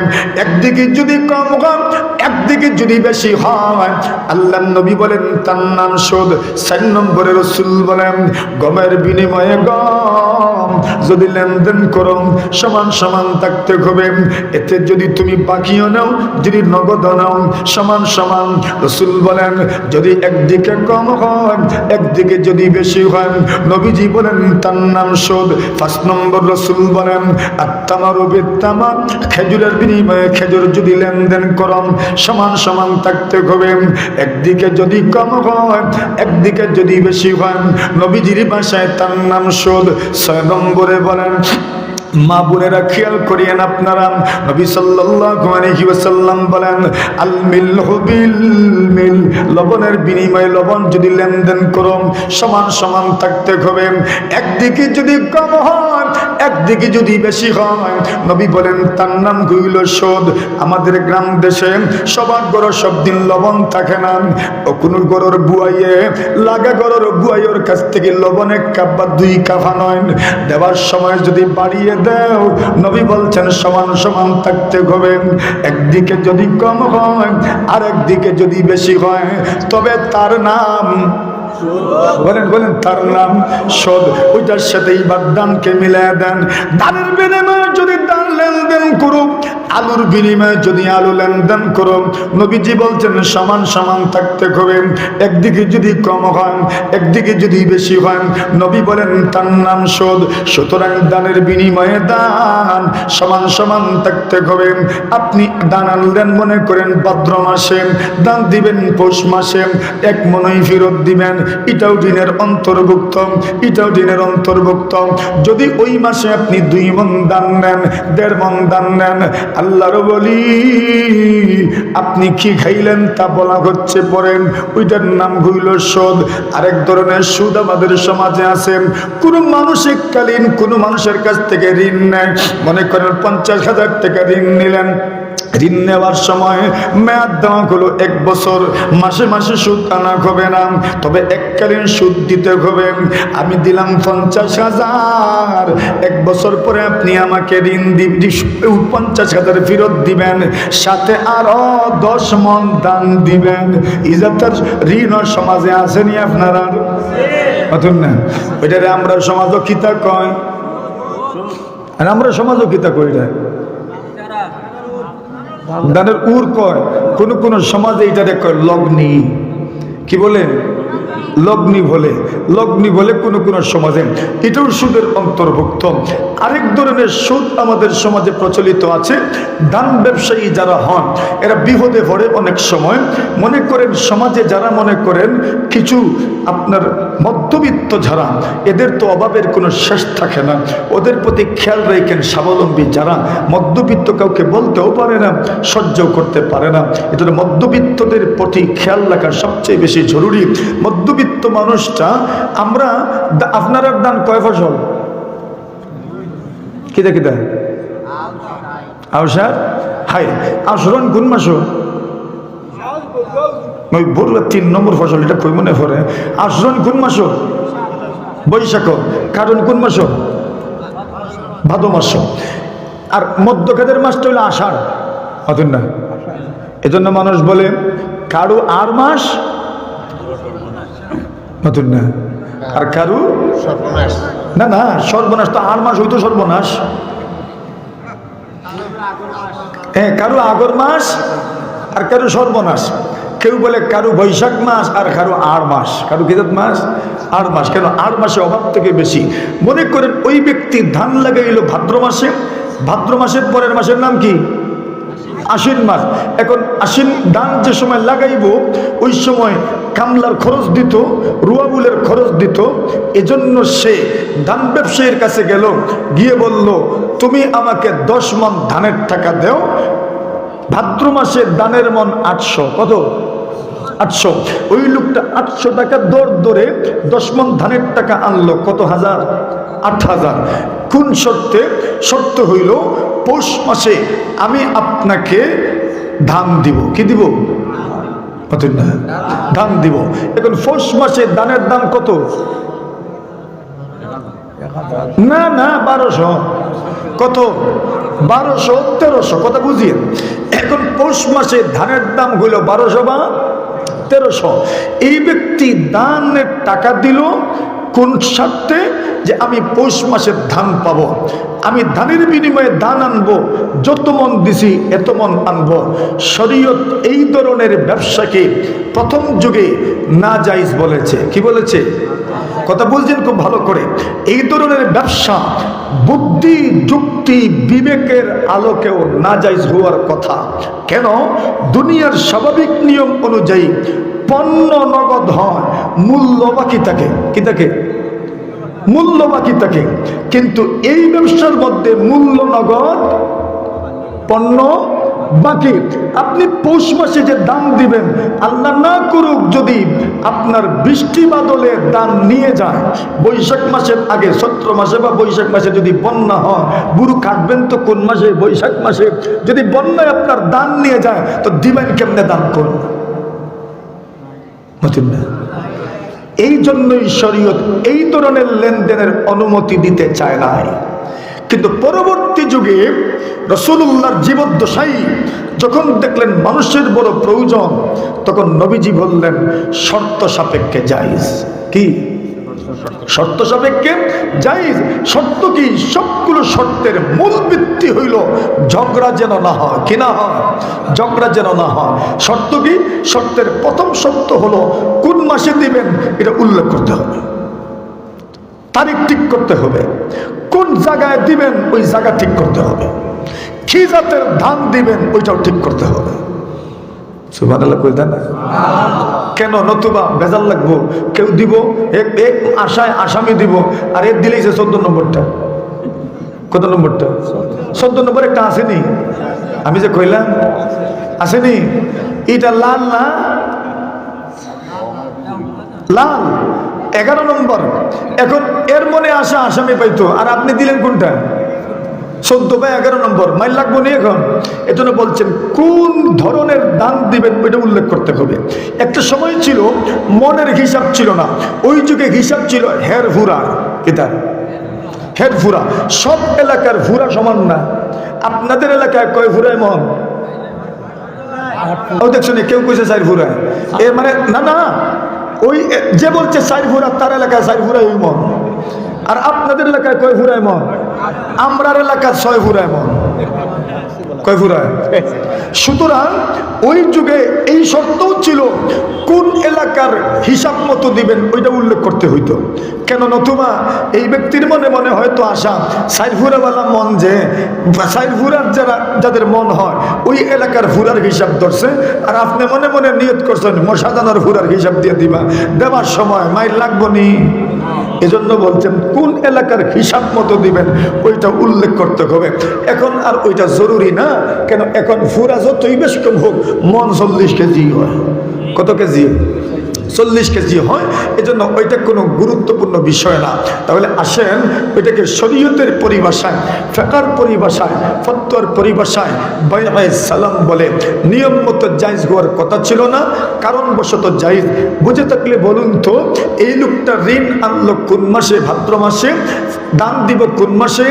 একদিকে যদি কম হয় একদিকে যদি বেশি হয় আল্লাহর নবী বলেন তার নাম সুদ 4 নম্বরে রাসূল বলেন গমের বিনিময়ে গম যদি লেনদেন করো সমান সমান থাকতে হবে এতে যদি তুমি বাকিও নাও যদি নগদ নাও সমান সমান রাসূল বলেন যদি একদিকে কম হয় একদিকে যদি বেশি হয় নবীজি বলেন তার নাম সুদ 5 নম্বর রাসূল বলেন আত-তামারু বিত-তামার খেজুরের বিনিময়ে খেজুর যদি লেনদেন করো সমান সমান থাকতে হবে একদিকে যদি কম হয় একদিকে যদি বেশি হয় নবীজির ভাষায় তার নাম সুদ 6 নম্বরে বলেন মা বোনেরা খেয়াল করিয়েন আপনারা নবী সাল্লাল্লাহু আলাইহি ওয়াসাল্লাম বলেন আল মিলহু বিল মিল লবণের বিনিময়ে লবণ যদি লেনদেন করো সমান সমান থাকতে হবে একদিকে যদি কম হয় একদিকে যদি বেশি হয় নবী বলেন তার নাম হইল সুদ আমাদের গ্রাম দেশে সবার ঘরে সব দিন লবণ থাকে না ও কোন গরুর বুয়াইয়ে লাগা গরুর বুয়াইয়ের কাছ থেকে লবণ 1 কাপ বা 2 কাপ নয় দেওয়ার সময় যদি বাড়িয়ে দেও নবী বলছেন সমান সমান থাকতে হবে একদিকে যদি কম হয় আর একদিকে যদি বেশি হয় তবে তার নাম বলেন বলেন তার নাম সুদ ওইটার সাথে এবার দানকে মিলিয়ে দেন দানের বিনিময়ে যদি দান লেনদেন করো আলুর বিনিময়ে যদি আলু লেনদেন করো নবীজি বলছেন সমান সমান থাকতে হবে একদিকে যদি কম হয় একদিকে যদি বেশি হয় নবী বলেন তার নাম সুদ সুতরাং দানের বিনিময়ে দান সমান সমান থাকতে হবে আপনি দান আনলেন মনে করেন ভাদ্র মাসে দান দিবেন পৌষ মাসে 1 মণই ফেরত দিবেন এটাও দিনের অন্তর্ভুক্ত এটাও দিনের অন্তর্ভুক্ত যদি ওই মাসে আপনি 2 মণ দান নেন 1.5 মণ দান নেন আল্লাহর বলি আপনি কি খাইলেন তা বলা হচ্ছে পড়েন ওইটার নাম হইল সুদ আরেক ধরনের সুদ আমাদের সমাজে আছে কোন মানুষ এককালীন কোন মানুষের কাছ থেকে ঋণ নেয় মনে করেন 50,000 টাকা ঋণ নিলেন ঋণ নেওয়ার সময় মেয়াদ দেওয়া হলো 1 বছর মাসে মাসে সুদ আনা হবে না তবে এককালীন সুদ দিতে হবে আমি দিলাম 50,000 1 বছর পরে আপনি আমাকে ঋণ 50,000 ফেরত দিবেন সাথে আরো 10 মণ দান দিবেন ইজাতের ঋণ সমাজে আসেনি আপনারা অথন না ওইটারে আমরা সমাজও কিতা কয় আর আমরা সমাজও কিতা কই না দানের উর কয় কোন কোন সমাজে এটারে কয় লগ্নি কি বলে লগ্নি বলে কোন কোন সমাজে এটাও সুদের অন্তর্ভুক্ত আরেক ধরনের সুদ আমাদের সমাজে প্রচলিত আছে দান ব্যবসায়ী যারা হন এরা বিপদে পড়ে অনেক সময় মনে করেন সমাজে যারা মনে করেন কিছু আপনার মধ্যবিত্ত যারা এদের তো অভাবের কোনো শেষ থাকে না ওদের প্রতি খেয়াল রাখেন স্বাবলম্বী যারা মধ্যবিত্ত কাউকে বলতেও পারে না সহ্য করতে পারে না এদের মধ্যবিত্তদের প্রতি খেয়াল রাখা সবচেয়ে বেশি জরুরি মধ্যবিত্ত মানুষটা আমরা আপনার দান কয় ফসল কিতা কিতা আউসার হাই আশরণ কোন মাস ওই বললো 3 নম্বর ফসল এটা কই মনে পড়ে আশরণ কোন মাস বৈশাখ কারণ কোন মাস ভাদ্র মাস আর মধ্যখানের মাসটা হলো আষাঢ় অতন না এজন্য মানুষ বলে কারো আর মাস নতুন না আর কারু সর্বনাশ। না না, সর্বনাশ তো 8 মাস হইতো সর্বনাশ। হ্যাঁ, কারু আগর মাস আর কারু সর্বনাশ। কেউ বলে কারু বৈশাখ মাস আর কারু 8 মাস। কারু কি মাস? 8 মাস। কেন 8 মাসে অভাব থেকে বেশি? মনে করেন ওই ব্যক্তি ধান লাগাইলো ভাদ্র মাসে, ভাদ্র মাসের পরের মাসের নাম কি? আশ্বিন মাস। এখন আশ্বিন ধান যে সময় লাগাইব ওই সময় কামলার খরচ দিত, রুয়াবুলের খরচ দিত। এজন্য সে ধান ব্যবসায়ীর কাছে গেল, গিয়ে বলল তুমি আমাকে 10 মণ ধানের টাকা দাও। ভাদ্র মাসে ধানের মণ 800। কত? 800। ওই লোকটা 800 টাকা দর ধরে 10 মণ ধানের টাকা আনলো। কত হাজার? 8,000। কোন শর্তে? শর্ত হইল পৌষ মাসে আমি আপনাকে ধান দিব। কি দিব? ধান দিব। এখন পৌষ মাসে ধানের দাম কত? না না, 1200। কত? 1200, 1300। কথা বুঝিয়ে। এখন পৌষ মাসে ধানের দাম হইল 1200 বা 1300। এই ব্যক্তি দানের টাকা দিল কোন স্বার্থে? যে আমি পৌষ মাসে ধান পাবো, আমি ধানের বিনিময়ে ধান আনবো, যত মন দিছি এত মন আনবো। শরীয়ত এই ধরনের ব্যবসাকে প্রথম যুগে নাজায়েজ বলেছে। কি বলেছে? কথা বুঝছেন খুব ভালো করে। এই ধরনের ব্যবসা বুদ্ধি, যুক্তি, বিবেকের আলোকেও নাজায়েজ হওয়ার কথা। কেন? দুনিয়ার স্বাভাবিক নিয়ম অনুযায়ী পণ্য নগদ হয়, মূল্য বাকি থাকে। কি থাকে? মূল্য বাকি থাকে। কিন্তু এই ব্যবসার মধ্যে মূল্য নগদ, পণ্য বাকি। আপনি পৌষ মাসে যে দাম দিবেন, আল্লাহ না করুক যদি আপনার বৃষ্টি বাদলে দান নিয়ে যায়, বৈশাখ মাসের আগে চৈত্র মাসে বা বৈশাখ মাসে যদি বন্যা হয়, বুড়ো কাটবেন তো কোন মাসে? বৈশাখ মাসে। যদি বন্যায় আপনার দান নিয়ে যায় তো দিবেন কেমনে? দান করুন। এই জন্যই শরীয়ত এই ধরনের লেনদেনের অনুমতি দিতে চায় নাই। কিন্তু পরবর্তী যুগে রাসূলুল্লাহর জীবদ্দশায় যখন দেখলেন মানুষের বড় প্রয়োজন, তখন নবীজি বললেন শর্ত সাপেক্ষে জায়েজ। কি? শর্ত সাপেক্ষে জায়েজ। শর্ত কি? সবগুলো শর্তের মূল ভিত্তি হইল ঝগড়া যেন না হয়। কি না হয়? ঝগড়া যেন না হয়। শর্ত কি? শর্তের প্রথম শর্ত হলো কোন মাসে দিবেন এটা উল্লেখ করতে হবে, তারিখ ঠিক করতে হবে, কোন জায়গায় দিবেন ওই জায়গা ঠিক করতে হবে, কি জাতের ধান দিবেন ওইটাও ঠিক করতে হবে। সুবহানাল্লাহ কই দেন না? কেন? নতুবা বেজাল লাগবো। কেউ দিব এক আশায় আসামি দিব, আর এর দিলেই সে 14 নম্বরটা। কত নম্বরটা? 14 নম্বর একটা আসেনি। আমি যে কইলাম আসেনি, এটা লাল না? লাল 11 নম্বর। এখন এর মনে আসা আসামি পাইতো, আর আপনি দিলেন কোনটা? 14 বা 11 নম্বর। মাইল লাগবো নি এখন? এজন্য বলছেন কোন ধরনের দান দিবেন ওইটা উল্লেখ করতে হবে। একটা সময় ছিল মনের হিসাব ছিল না, ওই যুগে হিসাব ছিল হের ভুরা। এটা হের ভুরা। সব এলাকার ভুরা সমান না। আপনাদের এলাকায় কয় ভুরায় মন? ও দেখছো না, কেউ কইছে 4 ভুরা। এর মানে না না, ওই যে বলছে 4 ভুরা তার এলাকায় 4 ভুরাই ওই মন। আর আপনাদের এলাকায় কয় ভুরায় মন? আমরার এলাকায় 6 ভুরায় মন। কয় ভুরায়? সুতরাং ওই যুগে এই শর্তও ছিল কোন এলাকার হিসাব মতো দিবেন ওইটা উল্লেখ করতে হইতো। কেন? নতুবা এই ব্যক্তির মনে মনে হয়তো আশা 4 ভুরাওয়ালা মন, যে 4 ভুরার যাদের মন হয় ওই এলাকার ভুরার হিসাব ধরছে, আর আপনি মনে মনে নিয়ত করছেন মশাদানোর ভুরার হিসাব দিয়ে দিবা। দেওয়ার সময় মাইল লাগবো নি। এজন্য বলছেন কোন এলাকার হিসাব মতো দিবেন ওইটা উল্লেখ করতে হবে। এখন আর ওইটা জরুরি না। কেন? এখন ফুরা যতই বেশ কম হোক, মন 40 কেজি হয়। কত কেজি? 40 কেজি হয়। এজন্য ওইটা কোনো গুরুত্বপূর্ণ বিষয় না। তাহলে আসেন ওইটাকে শরীয়তের পরিভাষায়, ফিকহের পরিভাষায়, ফতোয়ার পরিভাষায় বাইআয়ে সালাম বলে। নিয়ম মতো জায়েজ হওয়ার কথা ছিল না, কারণবশত জায়েজ। বুঝে থাকলে বলুন তো, এই লোকটা ঋণ আনলো কোন মাসে? ভাদ্র মাসে। দান দিব কোন মাসে?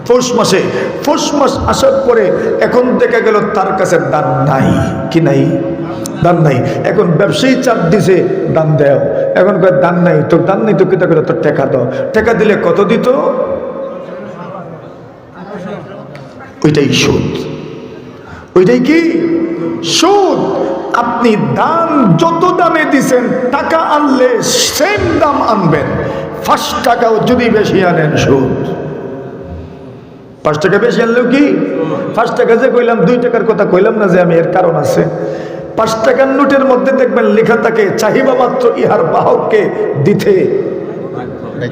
পৌষ মাসে। পৌষ মাস আসার পরে এখন দেখা গেল তার কাছে দান নাই। কি নাই? দান নাই। এখন ব্যবসায়ী চাপ দিছে দান দেও, এখন কয় দান নাই, তোর দান নাই তো কিতা করে তোর টাকা দাও। টাকা দিলে কত দিত? ওইটাই সুদ। ওইটাই কি? সুদ। আপনি দান যত দামে দিছেন, টাকা আনলে সেম দাম আনবেন। 5 টাকাও যদি বেশি আনেন সুদ। 5 টাকা বেশি আনলেও কি? 5 টাকা যে কইলাম, 2 টাকার কথা কইলাম না যে আমি, এর কারণ আছে। 5 টাকার নোটের মধ্যে দেখবেন লেখা থাকে চাহিবা মাত্র ইহার বাহককে দিতে।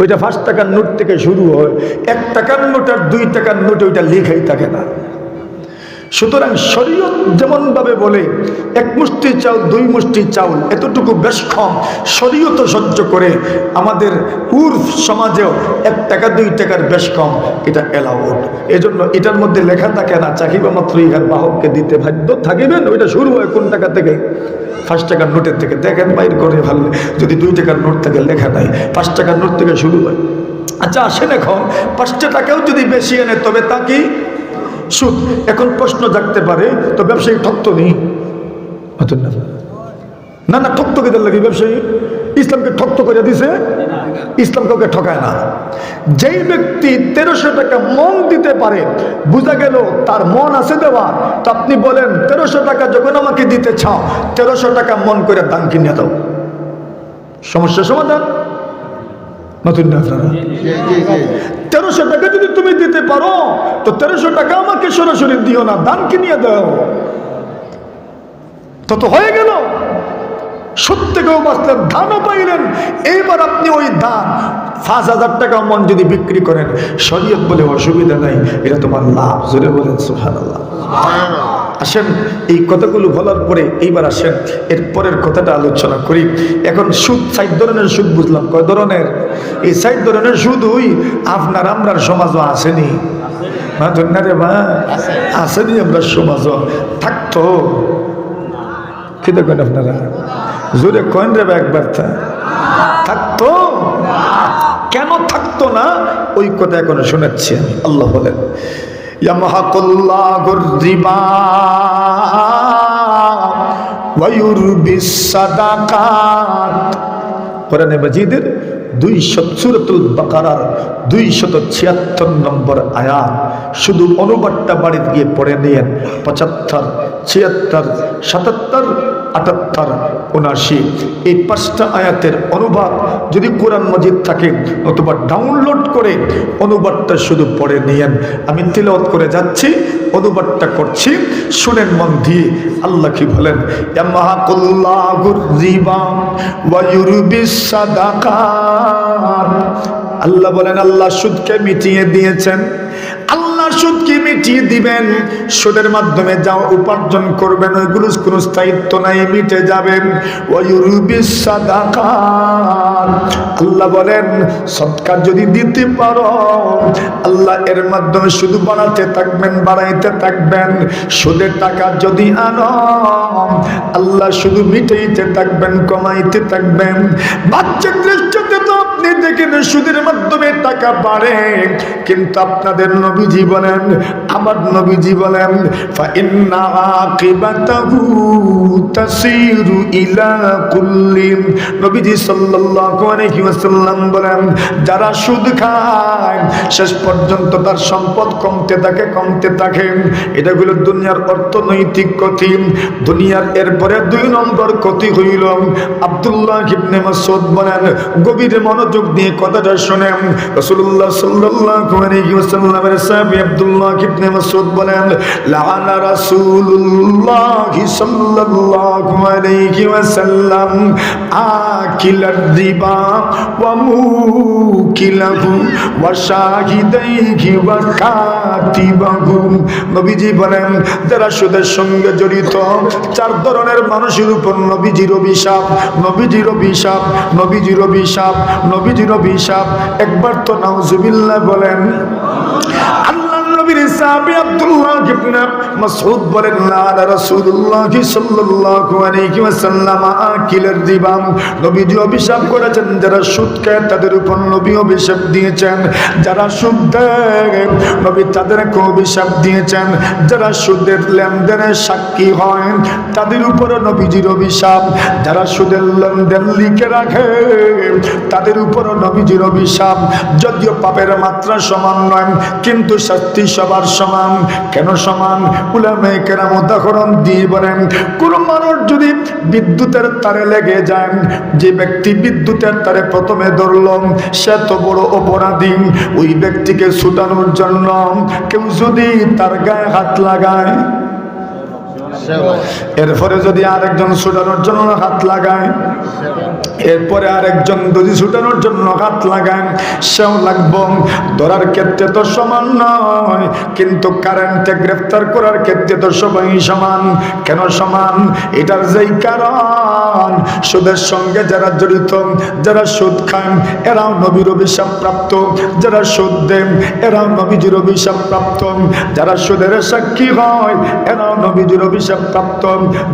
ওইটা 5 টাকার নোট থেকে শুরু হয়। 1 টাকার নোট আর 2 টাকার নোট ওইটা লেখাই থাকে না। সুতরাং শরীয়ত যেমন ভাবে বলে 1 মুষ্টি চাউল 2 মুষ্টি চাউল এতটুকু বেশ কম, শরীয়ত সহ্য করে। আমাদের উর্ফ সমাজেও 1 টাকা 2 টাকার বেশ কম, এটা এলাউড। এজন্য এটার মধ্যে লেখা থাকে না চাহিবা মাত্র ইহার বাহককে দিতে বাধ্য থাকিবেন। ওইটা শুরু হয় কোন টাকা থেকে? 5 টাকার নোটের থেকে। দেখেন বাইর করে ভালো, যদি 2 টাকার নোট থেকে লেখা নাই, 5 টাকার নোট থেকে শুরু হয়। আচ্ছা আসেন, এখন 5 টাকাও যদি বেশি আনে তবে তা কি? সুদ। এখন প্রশ্ন জাগতে পারে, তো ব্যবসায়ী ঠকতো নেই? না না, ঠকতো কেদের লাগে? ব্যবসায়ী ইসলামকে ঠকতো করে দিছে? ইসলাম কাউকে ঠকায় না। যেই ব্যক্তি 1300 টাকা মন দিতে পারে, বোঝা গেল তার মন আছে দেওয়া, তো আপনি বলেন 1300 টাকা যখন আমাকে দিতে চাও, 1300 টাকা মন করে দান কিনে দাও, সমস্যা সমাধান। নতুন না আপনারা? 1300 টাকা যদি তুমি দিতে পারো, তো 1300 টাকা আমাকে সরাসরি দিও না, দান কিনিয়ে দাও, তো হয়ে গেল। সত্যিকেও বাঁচলেন, ধানও পাইলেন। এইবার আপনি ওই ধান 5000 টাকা মন যদি বিক্রি করেন, শরীয়ত বলে অসুবিধা নাই, এটা তোমার লাভ। জোরে বলেন সুবহানাল্লাহ। আসেন, এই কথাগুলো বলার পরে এইবার আসেন এর পরের কথাটা আলোচনা করি। এখন সুদ 4 ধরনের সুদ বুঝলাম। কয় ধরনের? এই 4 ধরনের সুদ ওই আপনার আমরার সমাজও আসেনি। রে মা, আসেনি আমরা সমাজও। থাকতো কি দেখেন আপনারা? জোরে কয়েন রে একবার। থাকতো? কেন থাকতো না ওই কথা এখন শোনাচ্ছি আমি। আল্লাহ বলেন ইয়ামহাকুল্লাহুর রিবা ওয়া ইউরবিস সাদাকাত। কোরআনে মাজিদের 200 সূরাতুল বাকারার 276 নম্বর আয়াত। শুধু অনুবাদটা বাড়িতে গিয়ে পড়ে নিয়েন। 75, 76, 77, 78, 79 এই 5টা আয়াতের অনুবাদ যদি কোরআন মাজিদ থাকে, অথবা ডাউনলোড করে অনুবাদটা শুধু পড়ে নিয়েন। আমি তিলাওয়াত করে যাচ্ছি, অনুবাদটা করছি, শুনেন মন দিয়ে। আল্লাহ কি বলেন? ইয়ামহাকুল্লাহুর রিবা ওয়া ইউরবিস সাদাকাত। আল্লাহ বলেন আল্লাহ সুদকে মিটিয়ে দিয়েছেন। আল্লাহ সুদকে মিটিয়ে দিবেন। সুদের মাধ্যমে যা উপার্জন করবেন ওইগুলো কোনো স্থায়িত্ব নাই, মিটে যাবেন। ওয়া ইউরবিস সাদাকাত। আল্লাহ বলেন সদকা যদি দিতে পারো, আল্লাহ এর মাধ্যমে শুধু বাড়াতে থাকবেন, বাড়াইতে থাকবেন। সুদের টাকা যদি আনো, আল্লাহ শুধু মিটাইতে থাকবেন, কমাইতে থাকবেন। বাচ্চার দৃষ্টিতে তো আপনি দেখেন সুদের মাধ্যমে টাকা বাড়ে, কিন্তু আপনাদের নবীজি বলেন, আমার নবীজি বলেন ফা ইন্না আকিবাতাহু তাসিরু ইলা কুল্লি। নবীজি সাল্লাল্লাহু আলাইহি ওয়াসাল্লাম বলেন, যারা সুদ খায় শেষ পর্যন্ত তার সম্পদ কমতে থাকে, কমতে থাকে। এটা হলো দুনিয়ার অর্থনৈতিক ক্ষতি। দুনিয়ার এরপরে 2 নম্বর ক্ষতি হইল। আব্দুল্লাহ ইবনে মাসউদ বলেন, গভীর মনোযোগ দিয়ে কথাটা শুনেন। রাসূলুল্লাহ সাল্লাল্লাহু আলাইহি ওয়াসাল্লামের সাহাবী আব্দুল্লাহ ইবনে মাসউদ বলেন, লাআনা রাসূলুল্লাহ সাল্লাল্লাহু আলাইহি ওয়াসাল্লাম আকিলার রিবা ওয়া মুকিলাহু ওয়া শাহিদাইহি ওয়া কাতিবাহু। নবীজি বলেন, যারা সুদের সঙ্গে জড়িত 4 ধরনের মানুষের উপর নবীজির অভিশাপ, নবীজির অভিশাপ, নবীজির অভিশাপ, নবীজির অভিশাপ। একবার তো নাউজুবিল্লাহ বলেন। আল্লাহর নবীর সাহাবী আব্দুল্লাহ ইবনে মাসউদ বলেন না রাসূলুল্লাহ সাল্লাল্লাহু আলাইহি ওয়াসাল্লাম আকিলের রিবা, নবীজি অভিশাপ করেছেন যারা সুদ খায় তাদের উপর নবী অভিশাপ দিয়েছেন। যারা সুদ দেয় নবী তাদেরকে অভিশাপ দিয়েছেন। যারা সুদের লেনদেনের সাক্ষী হয় তাদের উপরে নবীজির অভিশাপ। যারা সুদের লেনদেন লিখে রাখে তাদের উপরে নবীজির অভিশাপ। যদিও পাপের মাত্রা সমান নয় কিন্তু শাস্তি সবার সমান। কেন সমান? উলামায়ে কেরাম উদাহরণ দিয়ে বলেন, কোন মানুষ যদি বিদ্যুতের তারে লেগে যায়, যে ব্যক্তি বিদ্যুতের তারে প্রথমে ধরল সে তো বড় অপরাধী। ওই ব্যক্তিকে ছুটানোর জন্য কেউ যদি তার গায়ে হাত লাগায়, এরপরে যদি আরেকজন ছুটানোর জন্য হাত লাগায়, এরপরে আরেকজন যদি ছুটানোর জন্য হাত লাগায়, সেও লাগব। ধরার ক্ষেত্রে তো সমান নয় কিন্তু কারেন্টে গ্রেফতার করার ক্ষেত্রে তো সবাই সমান। কেন সমান? এটার যেই কারণ, সুদের সঙ্গে যারা জড়িত, যারা সুদ খান এরাও নবীর অভিশাপ প্রাপ্ত, যারা সুদ দেন এরাও নবীজির অভিশাপ প্রাপ্ত, যারা সুদের সাক্ষী হয় এরাও নবীজির অভিশাপ প্রাপ্ত,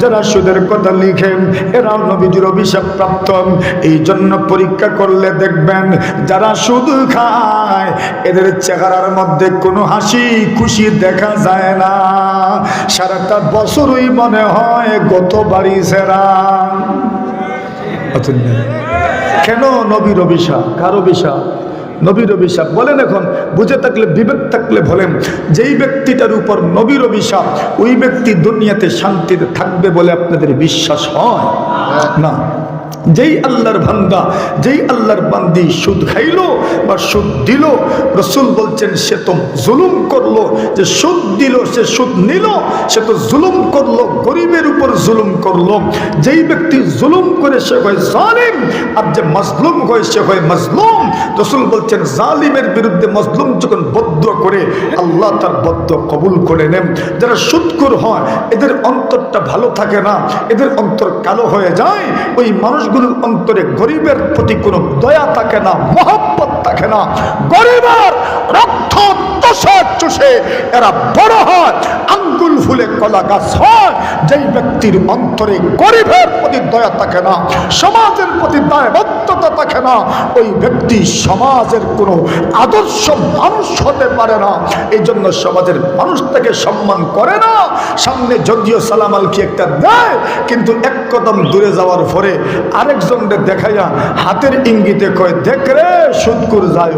যারা সুদের কথা লিখেন এরাও নবীজির অভিশাপ প্রাপ্ত। এই জন্য পরীক্ষা করলে দেখবেন যারা সুদ খায় এদের চেহারার মধ্যে কোনো হাসি খুশি দেখা যায় না। সারাটা বছরই মনে হয় গত বাড়ি সেরা। কেন? নবীর অভিশাপ। কার অভিশাপ? নবীর অভিশাপ। বলেন এখন বুঝে থাকলে বিবেক থাকলে বলেন, যেই ব্যক্তিটার উপর নবীর অভিশাপ ওই ব্যক্তি দুনিয়াতে শান্তিতে থাকবে বলে আপনাদের বিশ্বাস হয় না। যেই আল্লাহর বান্দা, যেই আল্লাহর বান্দি সুদ খাইলো বা সুদ দিল, রাসূল বলছেন সে তো জুলুম করলো। যে সুদ দিল সে সুদ নিল, সে তো জুলুম করলো, গরিবের উপর জুলুম করলো। যেই ব্যক্তি জুলুম করে সে হয় জালিম, আর যে মাজলুম হয় সে হয় মাজলুম। রাসূল বলছেন জালিমের বিরুদ্ধে মাজলুম যখন বদদুয়া করে আল্লাহ তার বদদুয়া কবুল করে নেন। যারা সুদখোর হয় এদের অন্তরটা ভালো থাকে না, এদের অন্তর কালো হয়ে যায়। ওই মানুষগুলোর অন্তরে গরিবের প্রতি কোনো দয়া থাকে না, মহব্বত থাকে না। গরিবের রক্ত চষে এরা বড় হয়, আঙ্গুল ফুলে কলা গাছ হয়। যেই ব্যক্তির অন্তরে গরিবের প্রতি দয়া থাকে না, সমাজের প্রতি দায়বদ্ধতা থাকে না, ওই ব্যক্তি সমাজের কোনো আদর্শ মানুষ হতে পারে না। এই জন্য সমাজের মানুষ তাকে সম্মান করে না। সামনে যদিও সালাম আলকি একটা দেয় কিন্তু এক কদম দূরে যাওয়ার পরে আরেকজনকে দেখাইয়া হাতের ইঙ্গিতে কয়, দেখ রে সুদকুর যায়।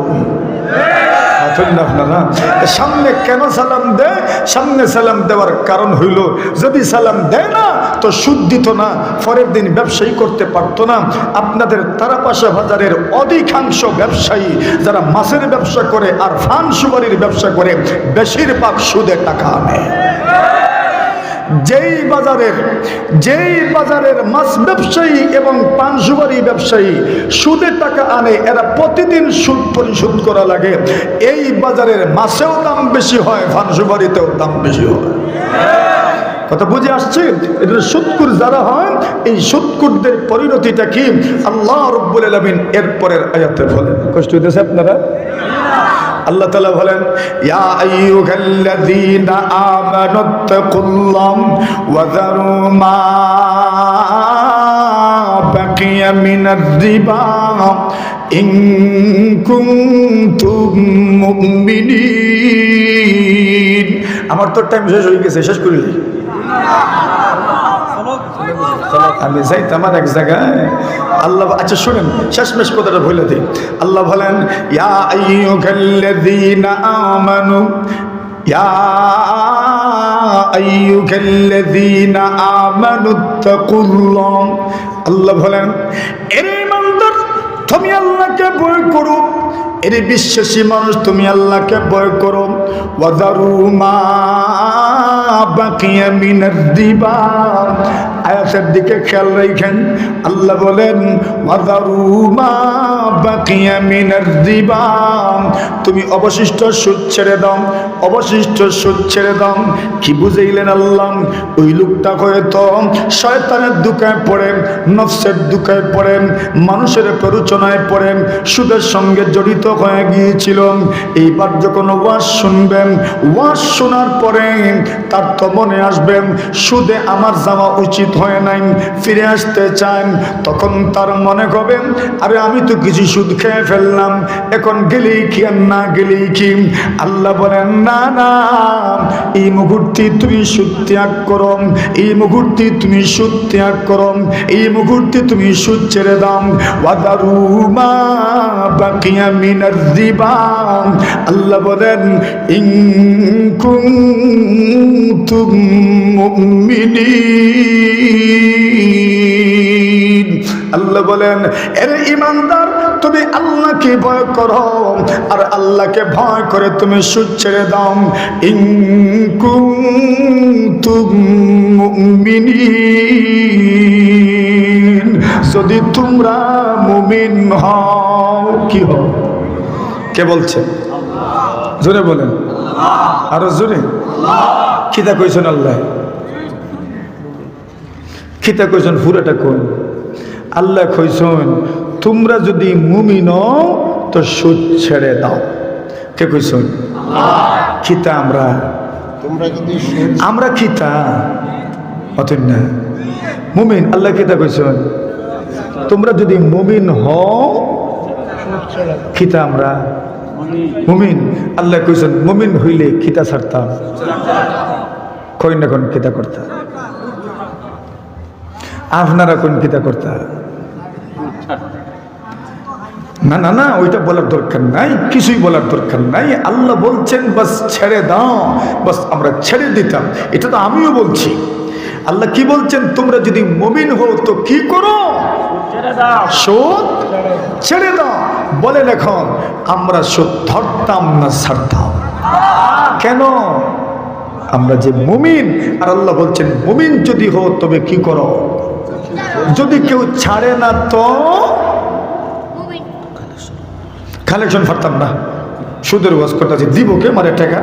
সামনে কেন সালাম দেয়? সামনে সালাম দেওয়ার কারণ হইল যদি সালাম দেয় না তো সুদ দিত না, পরের দিন ব্যবসায়ী করতে পারতো না। আপনাদের তারাপাশা বাজারের অধিকাংশ ব্যবসায়ী যারা মাছের ব্যবসা করে আর ফান সুপারির ব্যবসা করে বেশিরভাগ সুদে টাকা আনে। যেই বাজারের মাছ ব্যবসায়ী এবং পান সুপারি ব্যবসায়ী সুদে টাকা আনে, এরা প্রতিদিন সুদ পরিশোধ করা লাগে। এই বাজারের মাছেও দাম বেশি হয়, পান সুপারিতেও দাম বেশি হয়। কথা বুঝে আসছে? এটা সুদকুর যারা হয়, এই সুদকুরদের পরিণতিটা কি আল্লাহ রাব্বুল আলামিন এরপরের আয়াতে বলেন। কষ্ট হইতেছে আপনারা? আল্লাহ তাআলা বলেন, ইয়া আইয়ুহাল্লাযীনা আমানুত্তাকুল্লাহ ওয়া যারু মা বাকিয়া মিনার রিবা ইন কুনতুম মুমিনিন। আমার তো টাইম শেষ হয়ে গেছে, শেষ করিলি। আমি যাইতাম আর এক জায়গায়। আল্লাহ, আচ্ছা শুনেন, শেষমেশ কথাটা বলে দিই। আল্লাহ বলেন, ইয়া আইয়ুহাল্লাযীনা আমানু, ইয়া আইয়ুহাল্লাযীনা আমানুত্তাকুল্লাহ। আল্লাহ বলেন, এরে ইমানদার তুমি আল্লাহকে ভয় করো, এরে বিশ্বাসী মানুষ তুমি আল্লাহকে ভয় করো। ওয়াযারু মা বাকিয়া মিনার রিবা। আয়াতের দিকে খেয়াল রাখেন, আল্লাহ বলেন ওয়াযারু মা বাকিয়া মিনার রিবা, তুমি অবশিষ্ট সুদ ছেড়ে দাও, অবশিষ্ট সুদ ছেড়ে দাও। কি বুঝাইলেন আল্লাহ? ওই লোকটা হয়তো শয়তানের দুকায় পড়ে, নফসের দুকায় পড়ে, মানুষের প্ররোচনায় পড়ে সুদের সঙ্গে জড়িত হয়ে গিয়েছিল। এইবার যখন ওয়াজ শুনবেন, ওয়াজ শোনার পরে তার তো মনে আসবেন সুদে আমার যাওয়া উচিত হয় নাই, ফিরে আসতে চান। তখন তার মনে হবে আরে আমি তো কিছু সুদ খেয়ে ফেললাম, এখন গেলেই কি আর না গেলেই কি। আল্লাহ বলেন না না, এই মুহূর্তে তুমি সুদ ত্যাগ করো, এই মুহূর্তে তুমি সুদ ত্যাগ করো, এই মুহূর্তে তুমি সুদ ছেড়ে দাও। ওয়াদারু মা বাকিয়া মিনার রিবা, আল্লাহ বলেন ইন কুনতুম মুমিনিন। আল্লাহ বলেন এর ঈমানদার, তুমি আল্লাহকে ভয় করো আর আল্লাহকে ভয় করে তুমি সুদ ছেড়ে দাও। ইন কুনতুম মুমিনিন, যদি তোমরা মুমিন হও। কি হও? কে বলছে? জোরে বলেন, আরো জোরে। খিতা কইছেন আল্লাহ, খিতা কইছেন পুরাটা কই। আল্লাহ কইছেন তোমরা যদি মুমিন হও তো সুদ ছেড়ে দাও। কে কইছেন? খিতা আমরা, আমরা খিতা অতএব না মুমিন। আল্লাহ খিতা কইছেন তোমরা যদি মুমিন হও, খিতা আমরা মুমিন। আল্লাহ কইছেন মুমিন হইলে খিতা ছাড়তাম, কই না কোন খিতা করতা? আপনারা কোন খিতা করতা? না না না, ওইটা বলার দরকার নাই, কিছুই বলার দরকার নাই। আল্লাহ বলছেন বাস ছেড়ে দাও, বাস আমরা ছেড়ে দিতাম। এটা তো আমিও বলছি। আল্লাহ কি বলছেন? তোমরা যদি মুমিন হও তো কি করো? সুদ ছেড়ে দাও। বলেন এখন আমরা সুদ ধরতাম না ছাড়তাম? কেন? আমরা যে মুমিন, আর আল্লাহ বলছেন মুমিন যদি হও তবে কি করো? যদি কেউ ছাড়ে না তো কালেকশন ফারতাম না। সুদের ওয়াজ করতেছি, দিব কে মারে টাকা?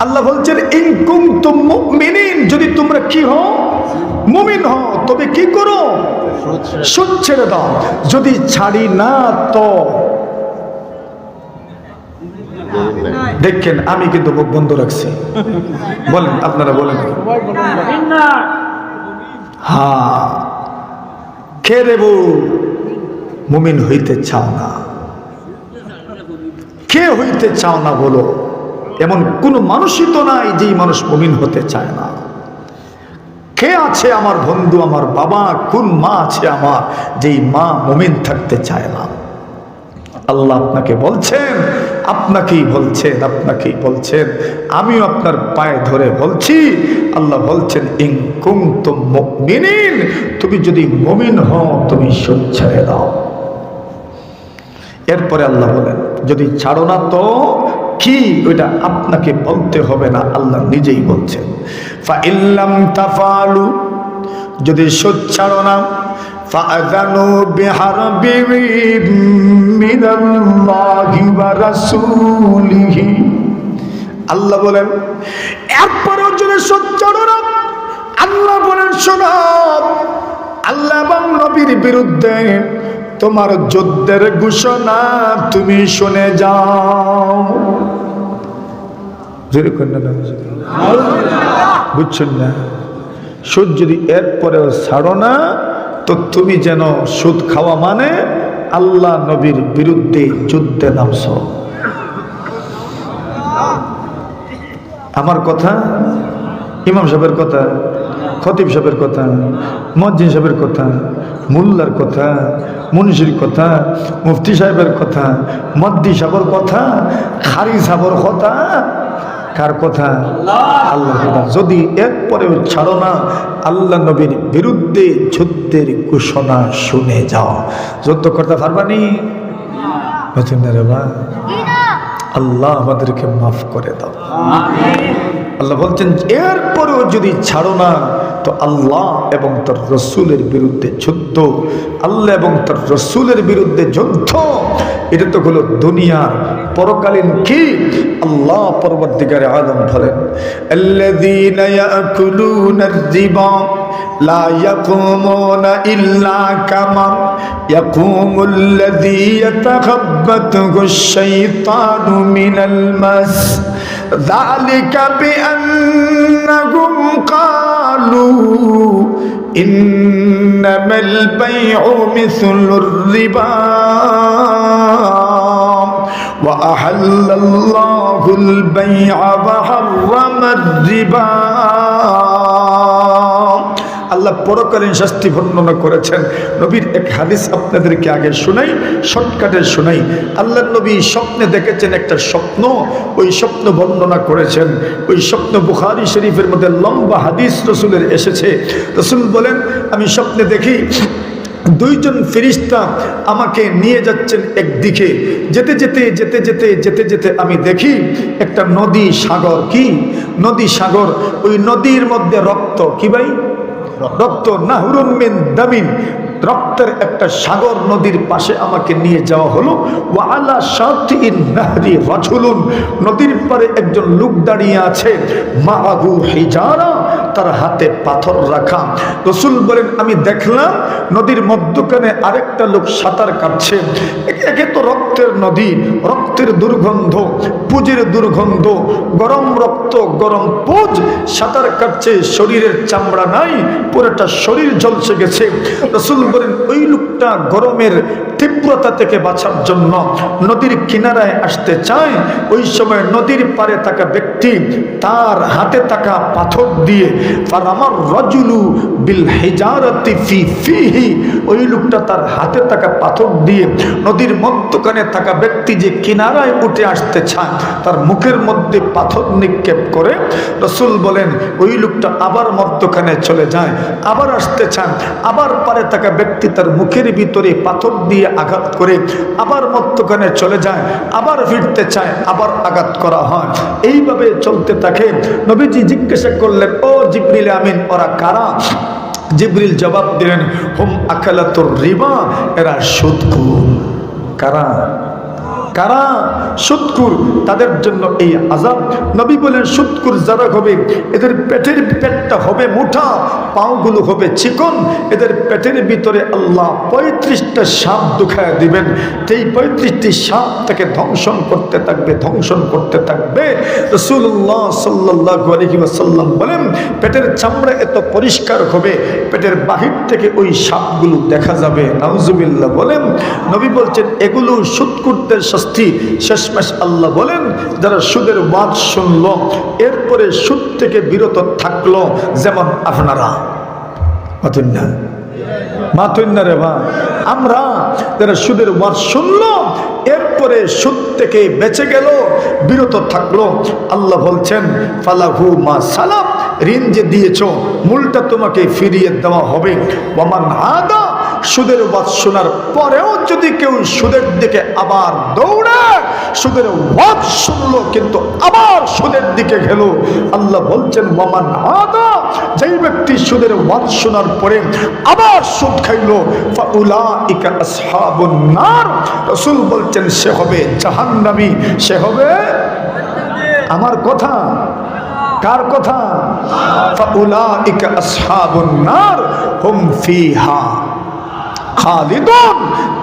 আল্লাহ বলছেন ইন কুনতুম মুমিনিন, যদি তোমরা কি হও? মুমিন হও, তবে কি করো? সুদ ছেড়ে দাও। যদি ছাড়ি না তো দেখেন আমি কিন্তু মুখ বন্ধ রাখছি। বলেন, আপনারা বলেন। হ্যাঁ, কে রে বউ মুমিন হইতে চাও না? কে হইতে চাও না বলো? এমন কোন মানুষই তো নাই যেই মানুষ মুমিন হতে চায় না। কে আছে আমার বন্ধু, আমার বাবা, কোন মা আছে আমার যেই মা মুমিন থাকতে চায় না? আল্লাহ আপনাকে বলছেন, আপনাকেই বলছেন, আপনাকেই বলছেন, আমিও আপনার পায়ে ধরে বলছি। আল্লাহ বলছেন ইন কুনতুম মুমিনিন, তুমি যদি মুমিন হও তুমি সুদ ছেড়ে দাও। এরপরে আল্লাহ বলেন যদি ছাড়ো না তো কি? ওইটা আপনাকে বলতে হবে না, আল্লাহ নিজেই বলছেন ফা ইল্লাম তাফালু, যদি সুদ ছাড়ো না, ফাআযানু বিহারবিন মিনাল্লাহি ওয়া রাসূলিহি। আল্লাহ বলেন এরপরেও যদি সুদ ছাড়ো না, আল্লাহ বলেন শোনো, আল্লাহ এবং নবীর বিরুদ্ধে তোমার যুদ্ধের ঘোষণা তুমি শুনে যাও। বুঝছেন না? সুদ যদি এরপরেও ছাড়ো না তো তুমি যেন সুদ খাওয়া মানে আল্লাহ নবীর বিরুদ্ধে যুদ্ধে নামছ। আমার কথা, ইমাম সাহেবের কথা, খতিব সাহেবের কথা, মুয়াজ্জিন সাহেবের কথা, মোল্লার কথা, মুন্সির কথা, মুফতি সাহেবের কথা, মদ্দি সাহেবের কথা, খারি সাহেবের কথা, কার কথা? আল্লাহর কথা। যদি এরপরেও ছাড়ো না, আল্লাহ নবীর বিরুদ্ধে যুদ্ধের ঘোষণা শুনে যাও। যুদ্ধ করতে পারবানি? আল্লাহ আমাদেরকে মাফ করে দাও। আল্লাহ বলছেন এরপরেও যদি ছাড়ো না তো আল্লাহ এবং তার রসুলের বিরুদ্ধে যুদ্ধ, আল্লাহ এবং তার রসুলের বিরুদ্ধে যুদ্ধ, এটা তো হলো দুনিয়ার পরকালীন কি। আল্লাহ পরবর্তীকারে আলম বলেন আল্লাযীনা ইয়াকুলুনার রিবা লা ইয়াকুমুনা ইল্লা কামা ইয়াকুমুল্লাযী ইয়াতাখাব্বাতুহুশ শাইতানু মিনাল মাস যালিকা বিআন্নাহুম ক্বালু ইন্নামাল বাই'উ মিসলুর রিবা ওয়া আহাল্লাল্লাহুল বাই'a ওয়া হাররামার রিবা। আল্লাহ পরকালীন শাস্তি বর্ণনা করেছেন। নবীর এক হাদিস আপনাদেরকে আগে শোনাই, শর্টকাটে শোনাই। আল্লাহ নবী স্বপ্নে দেখেছেন একটা স্বপ্ন, ওই স্বপ্ন বর্ণনা করেছেন। ওই স্বপ্ন বুখারী শরীফের মধ্যে লম্বা হাদিস রসুলের এসেছে। রসুল বলেন আমি স্বপ্নে দেখি দুইজন ফেরেশতা আমাকে নিয়ে যাচ্ছেন একদিকে, যেতে যেতে যেতে যেতে যেতে যেতে আমি দেখি একটা নদী সাগর। কি নদী সাগর? ওই নদীর মধ্যে রক্ত। কি ভাই? রক্ত। নাহরুম মিন দামিন, রক্তের একটা সাগর নদীর পাশে আমাকে নিয়ে যাওয়া হলো। ওয়া আলা শাতিন নাহরি রাজুলুন, নদীর পারে একজন লোক দাঁড়িয়ে আছে। মাআহু হিজারা, তার হাতে পাথর রাখা। রাসূল বলেন আমি দেখলাম নদীর মধ্যখানে আরেকটা লোক সাঁতার কাটছে। একে তো রক্তের নদী, রক্তের দুর্গন্ধ, পুজের দুর্গন্ধ, গরম রক্ত, গরম পুজ, সাঁতার কাটছে, শরীরের চামড়া নাই, পুরোটা শরীর ঝলসে গেছে। রাসূল বলেন ওই লোকটা গরমের তীব্রতা থেকে বাঁচার জন্য নদীর কিনারায় আসতে চায়। ওই সময় নদীর পারে থাকা ব্যক্তি তার হাতে থাকা পাথর দিয়ে ফারামার রাজুলু বিল হিজারাতি ফি ফিহি, ওই লোকটা তার হাতে থাকা পাথর দিয়ে নদীর মধ্যখানে থাকা ব্যক্তি যে কিনারায় উঠে আসতে চায় তার মুখের মধ্যে পাথর নিক্ষেপ করে। রাসূল বলেন ওই লোকটা আবার মধ্যখানে চলে যায়, আবার আসতে চান, আবার পারে থাকা ব্যক্তি তার মুখের ভিতরে পাথর দিয়ে আঘাত করে আবার মধ্যখানে চলে যায়, আবার ফিরতে চায়, আবার আঘাত করা হয়। এইভাবে চলতে থাকে। নবীজি জিজ্ঞাসা করলেন ও জিবরিল আমিন ওরা কারা? জিবরিল জবাব দিলেন হুম আকালাতুর রিবা, এরা সুদখোর। কারা? কারা? সুদখোর। তাদের জন্য এই আযাব। নবী বলেন সুদখোর যারা হবে এদের পেটের পেটটা হবে মোটা, পাগুলো হবে চিকন, এদের পেটের ভিতরে আল্লাহ 35টা সাপ ঢুকায় দিবেন। এই 35টি সাপ তাকে ধ্বংসন করতে থাকবে, ধ্বংসন করতে থাকবে। রাসূলুল্লাহ সাল্লাল্লাহু আলাইহি ওয়াসাল্লাম বলেন পেটের চামড়া এত পরিষ্কার হবে পেটের বাহির থেকে ওই সাপগুলো দেখা যাবে। নাউজুবিল্লাহ বলেন। নবী বলছেন এগুলো সুদখোরদের শাস্তি। শেষমেশ আল্লাহ বলেন যারা সুদের ওয়াজ শুনলো এরপরে সুদ থেকে বিরত থাকলো, যেমন আপনারা মাতুন্না রে বা আমরা যারা সুদের ওয়াজ শুনলো এরপরে সুদ থেকে বেঁচে গেল, বিরত থাকলো, আল্লাহ বলছেন ফালাহু মা সালাফ, ঋণ যে দিয়েছ মূলটা তোমাকে ফিরিয়ে দেওয়া হবে। ওয়ামান আদা, সুদের ওয়াজ শোনার পরেও যদি কেউ সুদের দিকে আবার দৌড়ে, সুদের ওয়াজ শুনলো কিন্তু আবার সুদের দিকে গেল, আল্লাহ বলছেন ওয়ামান আদা, যেই ব্যক্তি সুদের ওয়াজ শোনার পরে আবার সুদ খাইলো ফাউলাইকা আসহাবুন নার, রাসূল বলছেন সে হবে জাহান্নামী, সে হবে। আমার কথা? কার কথা? ফাউলাইকা আসহাবুন নার হুম ফিহা খালিদুন,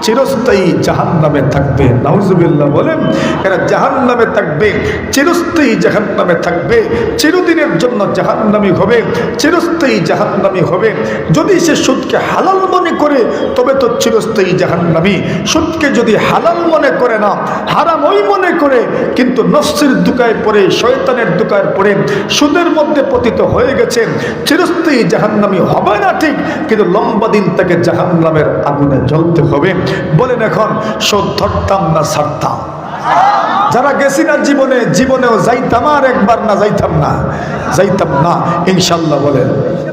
চিরস্থায়ী জাহান্নামে থাকবে। নাউজুবিল্লাহ বলেন এরা জাহান্নামে থাকবে, চিরস্থায়ী জাহান্নামে থাকবে, চিরদিনের জন্য জাহান্নামী হবে, চিরস্থায়ী জাহান্নামী হবে। যদি সে সুদকে হালাল মনে করে তবে তো চিরস্থায়ী জাহান্নামী। সুদকে যদি হালাল মনে করে না, হারাম ওই মনে করে, কিন্তু নফসের দুকায় পড়ে, শয়তানের দুকায় পড়ে সুদের মধ্যে পতিত হয়ে গেছে, চিরস্থায়ী জাহান্নামী হবে না ঠিক, কিন্তু লম্বা দিন তাকে জাহান্নামের আগুনে জ্বলতে হবে। বলেন এখন সুদ ধরতাম না ছাড়তাম? যারা গেছি না জীবনেও যাইতাম, আর একবার না যাইতাম না, যাইতাম না ইনশাল্লাহ। বলেন